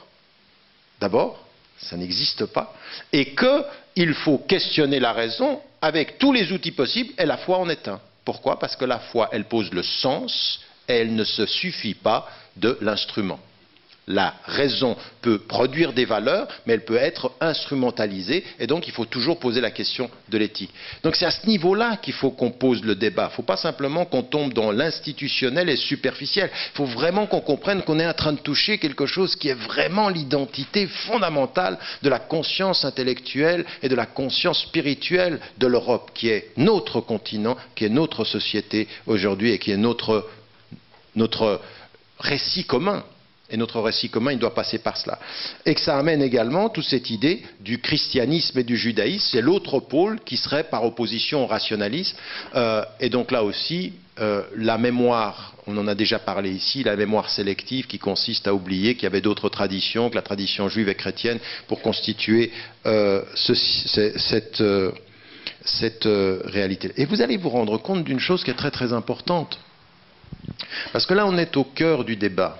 ça n'existe pas. Et qu'il faut questionner la raison avec tous les outils possibles, et la foi en est un. Pourquoi? Parce que la foi, elle pose le sens, et elle ne se suffit pas de l'instrument. La raison peut produire des valeurs, mais elle peut être instrumentalisée, et donc il faut toujours poser la question de l'éthique. Donc c'est à ce niveau-là qu'il faut qu'on pose le débat. Il ne faut pas simplement qu'on tombe dans l'institutionnel et superficiel. Il faut vraiment qu'on comprenne qu'on est en train de toucher quelque chose qui est vraiment l'identité fondamentale de la conscience intellectuelle et de la conscience spirituelle de l'Europe, qui est notre continent, qui est notre société aujourd'hui et qui est notre récit commun. Et notre récit commun, il doit passer par cela. Et que ça amène également toute cette idée du christianisme et du judaïsme. C'est l'autre pôle qui serait par opposition au rationalisme. Et donc là aussi, la mémoire, on en a déjà parlé ici, la mémoire sélective qui consiste à oublier qu'il y avait d'autres traditions, que la tradition juive et chrétienne, pour constituer cette réalité. Et vous allez vous rendre compte d'une chose qui est très très importante. Parce que là, on est au cœur du débat.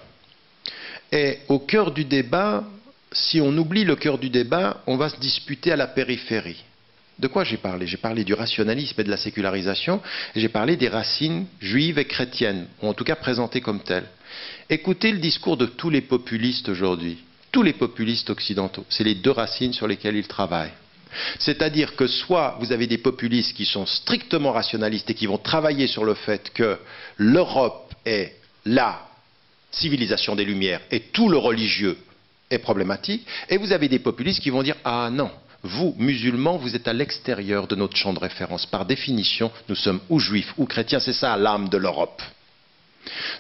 Et au cœur du débat, si on oublie le cœur du débat, on va se disputer à la périphérie. De quoi j'ai parlé? J'ai parlé du rationalisme et de la sécularisation, et j'ai parlé des racines juives et chrétiennes, ou en tout cas présentées comme telles. Écoutez le discours de tous les populistes aujourd'hui, tous les populistes occidentaux, c'est les deux racines sur lesquelles ils travaillent. C'est-à-dire que soit vous avez des populistes qui sont strictement rationalistes et qui vont travailler sur le fait que l'Europe est la civilisation des Lumières et tout le religieux est problématique, et vous avez des populistes qui vont dire « Ah non, vous, musulmans, vous êtes à l'extérieur de notre champ de référence. Par définition, nous sommes ou juifs ou chrétiens, c'est ça l'âme de l'Europe. »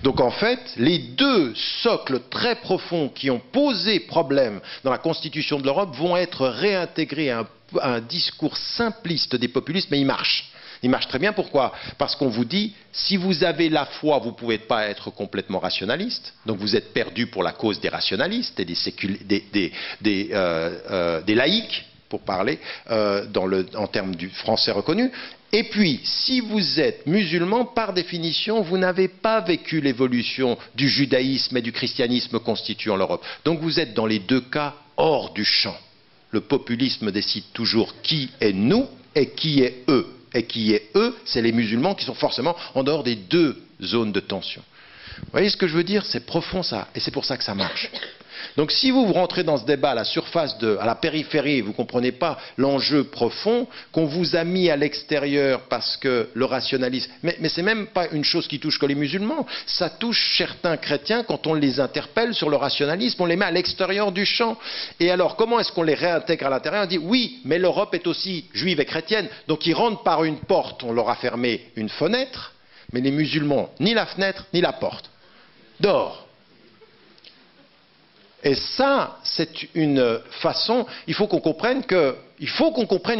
Donc en fait, les deux socles très profonds qui ont posé problème dans la constitution de l'Europe vont être réintégrés à un un discours simpliste des populistes, mais il marche. Il marche très bien. Pourquoi? Parce qu'on vous dit, si vous avez la foi, vous ne pouvez pas être complètement rationaliste. Donc vous êtes perdu pour la cause des rationalistes et des laïcs, pour parler en termes du français reconnu. Et puis, si vous êtes musulman, par définition, vous n'avez pas vécu l'évolution du judaïsme et du christianisme constituant l'Europe. Donc vous êtes dans les deux cas hors du champ. Le populisme décide toujours qui est nous et qui est eux. Et qui est eux, c'est les musulmans qui sont forcément en dehors des deux zones de tension. Vous voyez ce que je veux dire? C'est profond ça, et c'est pour ça que ça marche. Donc si vous rentrez dans ce débat à la surface, à la périphérie, vous ne comprenez pas l'enjeu profond qu'on vous a mis à l'extérieur parce que le rationalisme... Mais ce n'est même pas une chose qui touche que les musulmans, ça touche certains chrétiens quand on les interpelle sur le rationalisme, on les met à l'extérieur du champ. Et alors comment est-ce qu'on les réintègre à l'intérieur? On dit oui, mais l'Europe est aussi juive et chrétienne, donc ils rentrent par une porte, on leur a fermé une fenêtre, mais les musulmans, ni la fenêtre, ni la porte. Dehors. Et ça, c'est une façon, il faut qu'on comprenne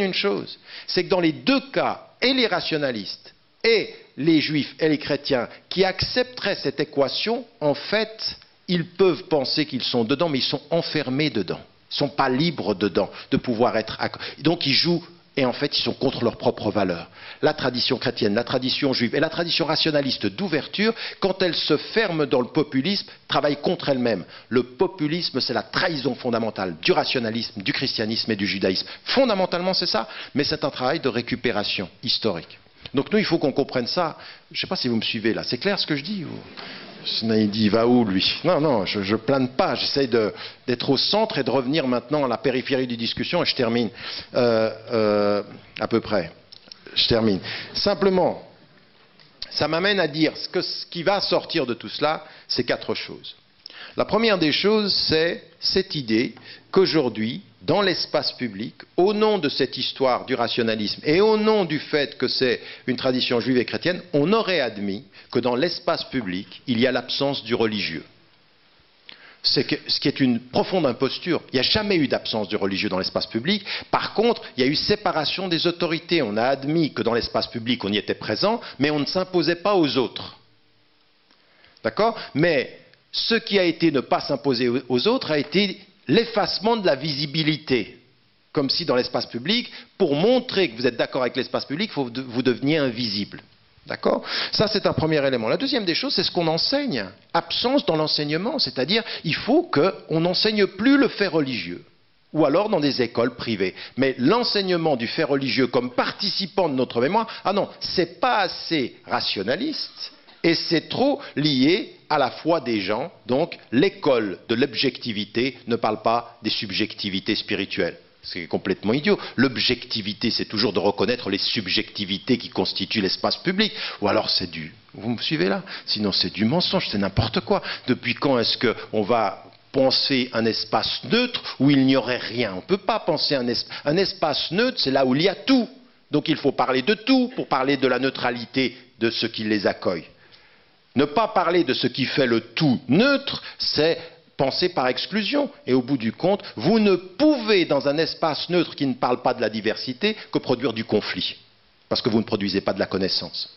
une chose, c'est que dans les deux cas, et les rationalistes, et les juifs, et les chrétiens, qui accepteraient cette équation, en fait, ils peuvent penser qu'ils sont dedans, mais ils sont enfermés dedans. Ils ne sont pas libres dedans, de pouvoir être... Donc ils jouent... Et en fait, ils sont contre leurs propres valeurs. La tradition chrétienne, la tradition juive et la tradition rationaliste d'ouverture, quand elle se ferme dans le populisme, travaille contre elle-même. Le populisme, c'est la trahison fondamentale du rationalisme, du christianisme et du judaïsme. Fondamentalement, c'est ça, mais c'est un travail de récupération historique. Donc nous, il faut qu'on comprenne ça. Je ne sais pas si vous me suivez là. C'est clair ce que je dis ou... Il dit, il va où lui? Non, non, je plane pas, j'essaye d'être au centre et de revenir maintenant à la périphérie du discussion et je termine à peu près. Je termine. Simplement, ça m'amène à dire que ce qui va sortir de tout cela, c'est quatre choses. La première des choses, c'est cette idée qu'aujourd'hui, dans l'espace public, au nom de cette histoire du rationalisme et au nom du fait que c'est une tradition juive et chrétienne, on aurait admis que dans l'espace public, il y a l'absence du religieux. Ce qui est une profonde imposture. Il n'y a jamais eu d'absence du religieux dans l'espace public. Par contre, il y a eu séparation des autorités. On a admis que dans l'espace public, on y était présent, mais on ne s'imposait pas aux autres. D'accord? Mais ce qui a été ne pas s'imposer aux autres a été l'effacement de la visibilité. Comme si dans l'espace public, pour montrer que vous êtes d'accord avec l'espace public, vous deveniez invisible. D'accord? Ça, c'est un premier élément. La deuxième des choses, c'est ce qu'on enseigne. Absence dans l'enseignement, c'est-à-dire il faut qu'on n'enseigne plus le fait religieux. Ou alors dans des écoles privées. Mais l'enseignement du fait religieux comme participant de notre mémoire, ah non, c'est pas assez rationaliste et c'est trop lié à la foi des gens. Donc l'école de l'objectivité ne parle pas des subjectivités spirituelles. C'est complètement idiot. L'objectivité, c'est toujours de reconnaître les subjectivités qui constituent l'espace public. Ou alors c'est du... Vous me suivez là? Sinon c'est du mensonge, c'est n'importe quoi. Depuis quand est-ce qu'on va penser un espace neutre où il n'y aurait rien? On ne peut pas penser un espace neutre, c'est là où il y a tout. Donc il faut parler de tout pour parler de la neutralité de ceux qui les accueillent. Ne pas parler de ce qui fait le tout neutre, c'est penser par exclusion. Et au bout du compte, vous ne pouvez, dans un espace neutre qui ne parle pas de la diversité, que produire du conflit. Parce que vous ne produisez pas de la connaissance.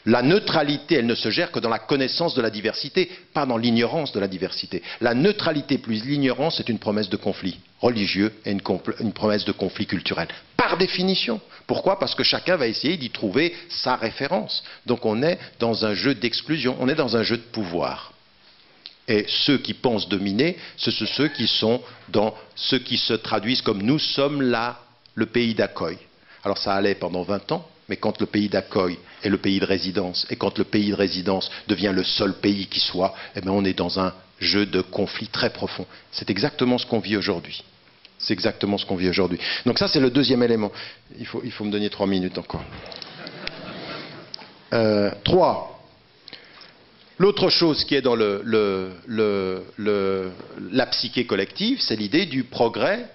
La neutralité, elle ne se gère que dans la connaissance de la diversité, pas dans l'ignorance de la diversité. La neutralité plus l'ignorance, c'est une promesse de conflit religieux et une promesse de conflit culturel. Par définition. Pourquoi? Parce que chacun va essayer d'y trouver sa référence. Donc on est dans un jeu d'exclusion, on est dans un jeu de pouvoir. Et ceux qui pensent dominer, ce sont ceux qui sont dans ceux qui se traduisent comme nous sommes là, le pays d'accueil. Alors ça allait pendant 20 ans, mais quand le pays d'accueil est le pays de résidence, et quand le pays de résidence devient le seul pays qui soit, eh bien on est dans un jeu de conflit très profond. C'est exactement ce qu'on vit aujourd'hui. C'est exactement ce qu'on vit aujourd'hui. Donc ça, c'est le deuxième élément. Il faut me donner 3 minutes encore. 3. L'autre chose qui est dans la psyché collective, c'est l'idée du progrès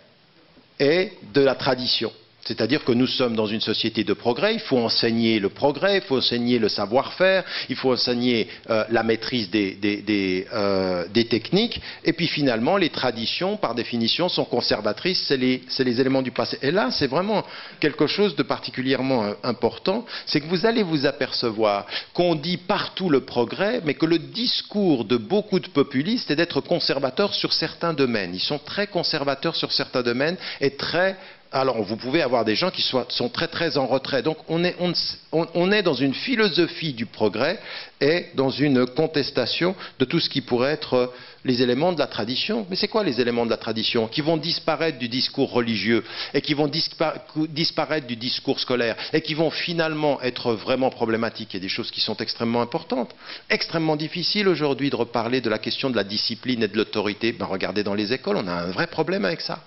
et de la tradition. C'est-à-dire que nous sommes dans une société de progrès, il faut enseigner le progrès, il faut enseigner le savoir-faire, il faut enseigner la maîtrise des techniques, et puis finalement les traditions, par définition, sont conservatrices, c'est les éléments du passé. Et là, c'est vraiment quelque chose de particulièrement important, c'est que vous allez vous apercevoir qu'on dit partout le progrès, mais que le discours de beaucoup de populistes est d'être conservateurs sur certains domaines. Ils sont très conservateurs sur certains domaines et très... Alors, vous pouvez avoir des gens qui sont très très en retrait. Donc, on est dans une philosophie du progrès et dans une contestation de tout ce qui pourrait être les éléments de la tradition. Mais c'est quoi les éléments de la tradition? Qui vont disparaître du discours religieux et qui vont disparaître du discours scolaire et qui vont finalement être vraiment problématiques. Il y a des choses qui sont extrêmement importantes. Extrêmement difficile aujourd'hui de reparler de la question de la discipline et de l'autorité. Ben, regardez dans les écoles, on a un vrai problème avec ça.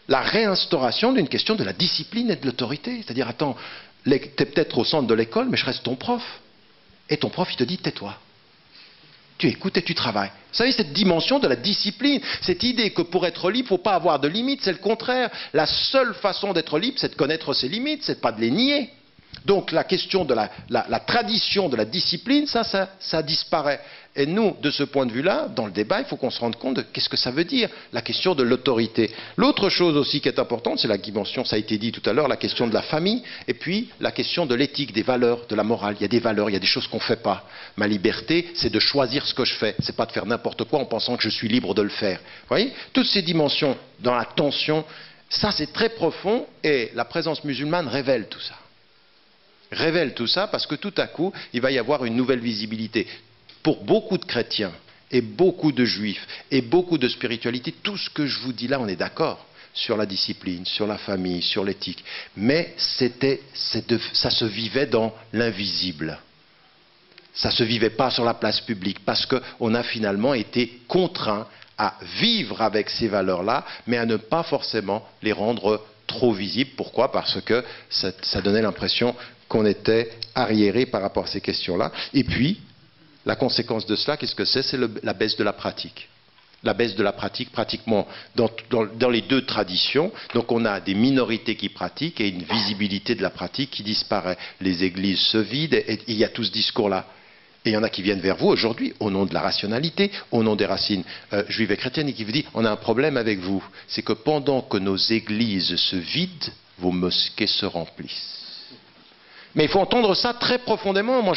La réinstauration d'une question de la discipline et de l'autorité. C'est-à-dire, attends, tu es peut-être au centre de l'école, mais je reste ton prof. Et ton prof, il te dit, tais-toi. Tu écoutes et tu travailles. Vous savez, cette dimension de la discipline, cette idée que pour être libre, il ne faut pas avoir de limites, c'est le contraire. La seule façon d'être libre, c'est de connaître ses limites, c'est pas de les nier. Donc la question de la tradition de la discipline, ça disparaît. Et nous, de ce point de vue-là, dans le débat, il faut qu'on se rende compte de qu'est-ce que ça veut dire, la question de l'autorité. L'autre chose aussi qui est importante, c'est la dimension, ça a été dit tout à l'heure, la question de la famille, et puis la question de l'éthique, des valeurs, de la morale. Il y a des valeurs, il y a des choses qu'on ne fait pas. Ma liberté, c'est de choisir ce que je fais. C'est pas de faire n'importe quoi en pensant que je suis libre de le faire. Vous voyez? Toutes ces dimensions dans la tension, ça c'est très profond, et la présence musulmane révèle tout ça. Révèle tout ça parce que tout à coup, il va y avoir une nouvelle visibilité. Pour beaucoup de chrétiens et beaucoup de juifs et beaucoup de spiritualité, tout ce que je vous dis là, on est d'accord sur la discipline, sur la famille, sur l'éthique. Mais ça se vivait dans l'invisible. Ça ne se vivait pas sur la place publique parce qu'on a finalement été contraint à vivre avec ces valeurs-là, mais à ne pas forcément les rendre trop visibles. Pourquoi? Parce que ça donnait l'impression qu'on était arriéré par rapport à ces questions-là. Et puis, la conséquence de cela, qu'est-ce que c'est? C'est la baisse de la pratique. La baisse de la pratique, pratiquement dans les deux traditions. Donc on a des minorités qui pratiquent et une visibilité de la pratique qui disparaît. Les églises se vident et il y a tout ce discours-là. Et il y en a qui viennent vers vous aujourd'hui au nom de la rationalité, au nom des racines juives et chrétiennes, et qui vous disent on a un problème avec vous. C'est que pendant que nos églises se vident, vos mosquées se remplissent. Mais il faut entendre ça très profondément. Moi,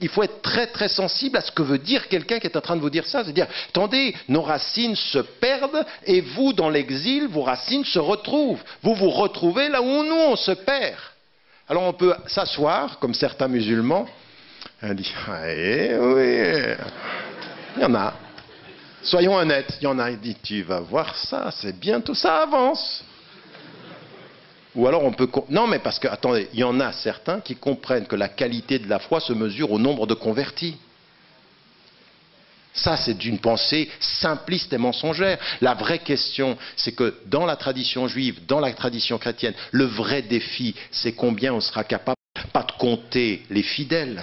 il faut être très très sensible à ce que veut dire quelqu'un qui est en train de vous dire ça. C'est-à-dire, attendez, nos racines se perdent et vous, dans l'exil, vos racines se retrouvent. Vous vous retrouvez là où nous, on se perd. Alors on peut s'asseoir, comme certains musulmans, et dire, oui, il y en a. Soyons honnêtes, il y en a. Il dit, tu vas voir ça, c'est bientôt, ça avance. Ou alors on peut... Non, mais parce que, attendez, il y en a certains qui comprennent que la qualité de la foi se mesure au nombre de convertis. Ça, c'est une pensée simpliste et mensongère. La vraie question, c'est que dans la tradition juive, dans la tradition chrétienne, le vrai défi, c'est combien on sera capable, pas de compter les fidèles.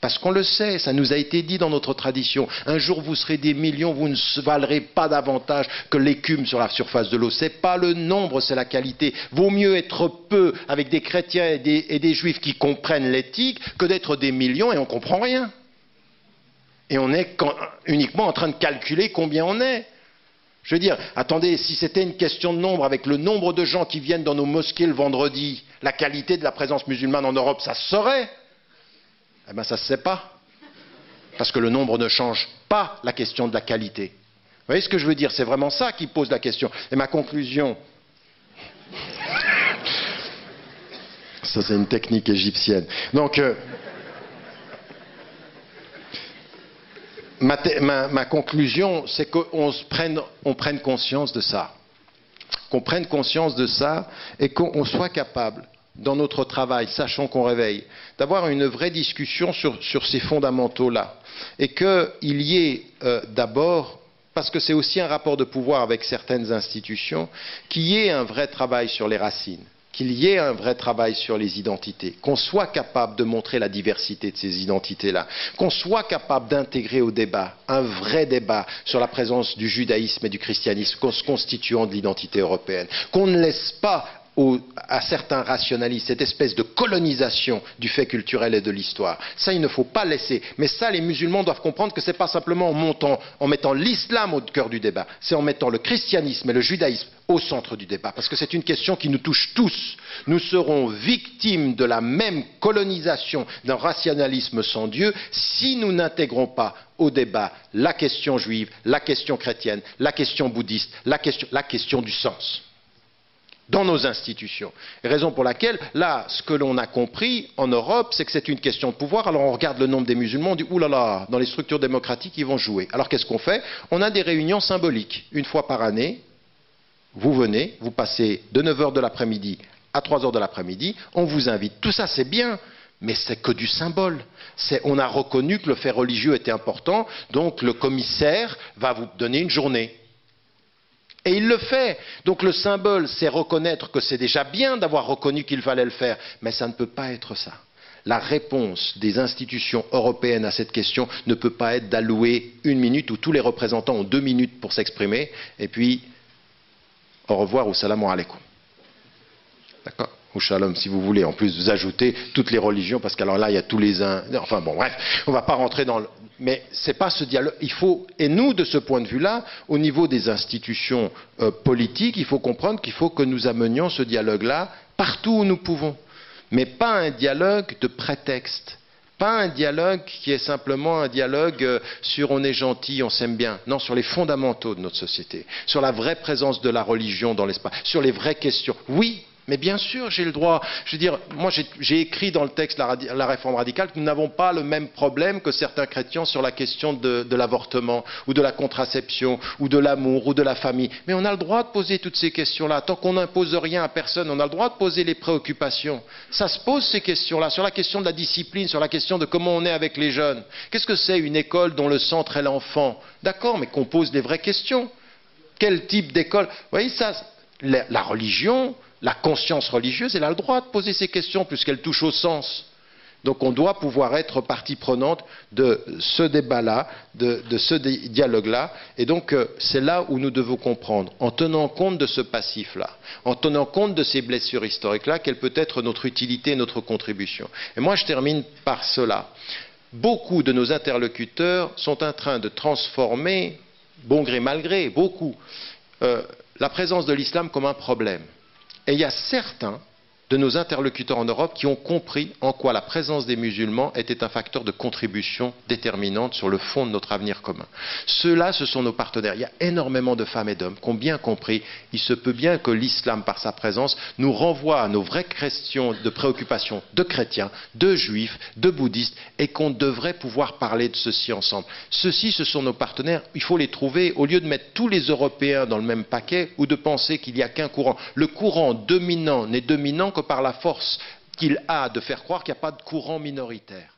Parce qu'on le sait, ça nous a été dit dans notre tradition. Un jour, vous serez des millions, vous ne valerez pas davantage que l'écume sur la surface de l'eau. Ce n'est pas le nombre, c'est la qualité. Vaut mieux être peu avec des chrétiens et des juifs qui comprennent l'éthique que d'être des millions et on ne comprend rien. Et on est uniquement en train de calculer combien on est. Je veux dire, attendez, si c'était une question de nombre, avec le nombre de gens qui viennent dans nos mosquées le vendredi, la qualité de la présence musulmane en Europe, ça se saurait. Eh bien, ça ne se sait pas. Parce que le nombre ne change pas la question de la qualité. Vous voyez ce que je veux dire? C'est vraiment ça qui pose la question. Et ma conclusion... Ça, c'est une technique égyptienne. Donc, ma conclusion, c'est qu'on prenne conscience de ça. Qu'on prenne conscience de ça et qu'on soit capable... dans notre travail, sachant qu'on réveille, d'avoir une vraie discussion sur ces fondamentaux-là. Et qu'il y ait d'abord, parce que c'est aussi un rapport de pouvoir avec certaines institutions, qu'il y ait un vrai travail sur les racines, qu'il y ait un vrai travail sur les identités, qu'on soit capable de montrer la diversité de ces identités-là, qu'on soit capable d'intégrer au débat un vrai débat sur la présence du judaïsme et du christianisme constituant de l'identité européenne, qu'on ne laisse pas à certains rationalistes, cette espèce de colonisation du fait culturel et de l'histoire. Ça, il ne faut pas laisser. Mais ça, les musulmans doivent comprendre que ce n'est pas simplement en mettant l'islam au cœur du débat, c'est en mettant le christianisme et le judaïsme au centre du débat. Parce que c'est une question qui nous touche tous. Nous serons victimes de la même colonisation d'un rationalisme sans Dieu si nous n'intégrons pas au débat la question juive, la question chrétienne, la question bouddhiste, la question du sens dans nos institutions. Et raison pour laquelle, là, ce que l'on a compris en Europe, c'est que c'est une question de pouvoir. Alors on regarde le nombre des musulmans, on dit, oulala, dans les structures démocratiques, ils vont jouer. Alors qu'est-ce qu'on fait? On a des réunions symboliques. Une fois par année, vous venez, vous passez de 9 h de l'après-midi à 3 h de l'après-midi, on vous invite. Tout ça, c'est bien, mais c'est que du symbole. On a reconnu que le fait religieux était important, donc le commissaire va vous donner une journée. Et il le fait. Donc le symbole, c'est reconnaître que c'est déjà bien d'avoir reconnu qu'il fallait le faire, mais ça ne peut pas être ça. La réponse des institutions européennes à cette question ne peut pas être d'allouer 1 minute où tous les représentants ont 2 minutes pour s'exprimer, et puis au revoir ou salam alaikum. D'accord? Ou shalom, si vous voulez. En plus, vous ajoutez toutes les religions, parce qu'alors là, il y a tous les uns. Enfin bon, bref, on ne va pas rentrer dans le. Mais c'est pas ce dialogue. Il faut, et nous, de ce point de vue-là, au niveau des institutions politiques, il faut comprendre qu'il faut que nous amenions ce dialogue-là partout où nous pouvons. Mais pas un dialogue de prétexte. Pas un dialogue qui est simplement un dialogue sur on est gentil, on s'aime bien. Non, sur les fondamentaux de notre société. Sur la vraie présence de la religion dans l'espace. Sur les vraies questions. Oui. Mais bien sûr, j'ai le droit. Je veux dire, moi j'ai écrit dans le texte la réforme radicale que nous n'avons pas le même problème que certains chrétiens sur la question de l'avortement, ou de la contraception, ou de l'amour, ou de la famille. Mais on a le droit de poser toutes ces questions-là. Tant qu'on n'impose rien à personne, on a le droit de poser les préoccupations. Ça se pose ces questions-là, sur la question de la discipline, sur la question de comment on est avec les jeunes. Qu'est-ce que c'est une école dont le centre est l'enfant? D'accord, mais qu'on pose les vraies questions. Quel type d'école? Vous voyez ça, la religion, la conscience religieuse, elle a le droit de poser ces questions puisqu'elle touche au sens. Donc on doit pouvoir être partie prenante de ce débat-là, de ce dialogue-là. Et donc c'est là où nous devons comprendre, en tenant compte de ce passif-là, en tenant compte de ces blessures historiques-là, quelle peut être notre utilité et notre contribution. Et moi je termine par cela. Beaucoup de nos interlocuteurs sont en train de transformer, bon gré mal gré, beaucoup, la présence de l'islam comme un problème. Et il y a certains de nos interlocuteurs en Europe qui ont compris en quoi la présence des musulmans était un facteur de contribution déterminante sur le fond de notre avenir commun. Ceux-là, ce sont nos partenaires. Il y a énormément de femmes et d'hommes qui ont bien compris. Il se peut bien que l'islam, par sa présence, nous renvoie à nos vraies questions de préoccupation de chrétiens, de juifs, de bouddhistes, et qu'on devrait pouvoir parler de ceci ensemble. Ceux-ci, ce sont nos partenaires. Il faut les trouver, au lieu de mettre tous les Européens dans le même paquet, ou de penser qu'il n'y a qu'un courant. Le courant dominant n'est dominant que par la force qu'il a de faire croire qu'il n'y a pas de courant minoritaire.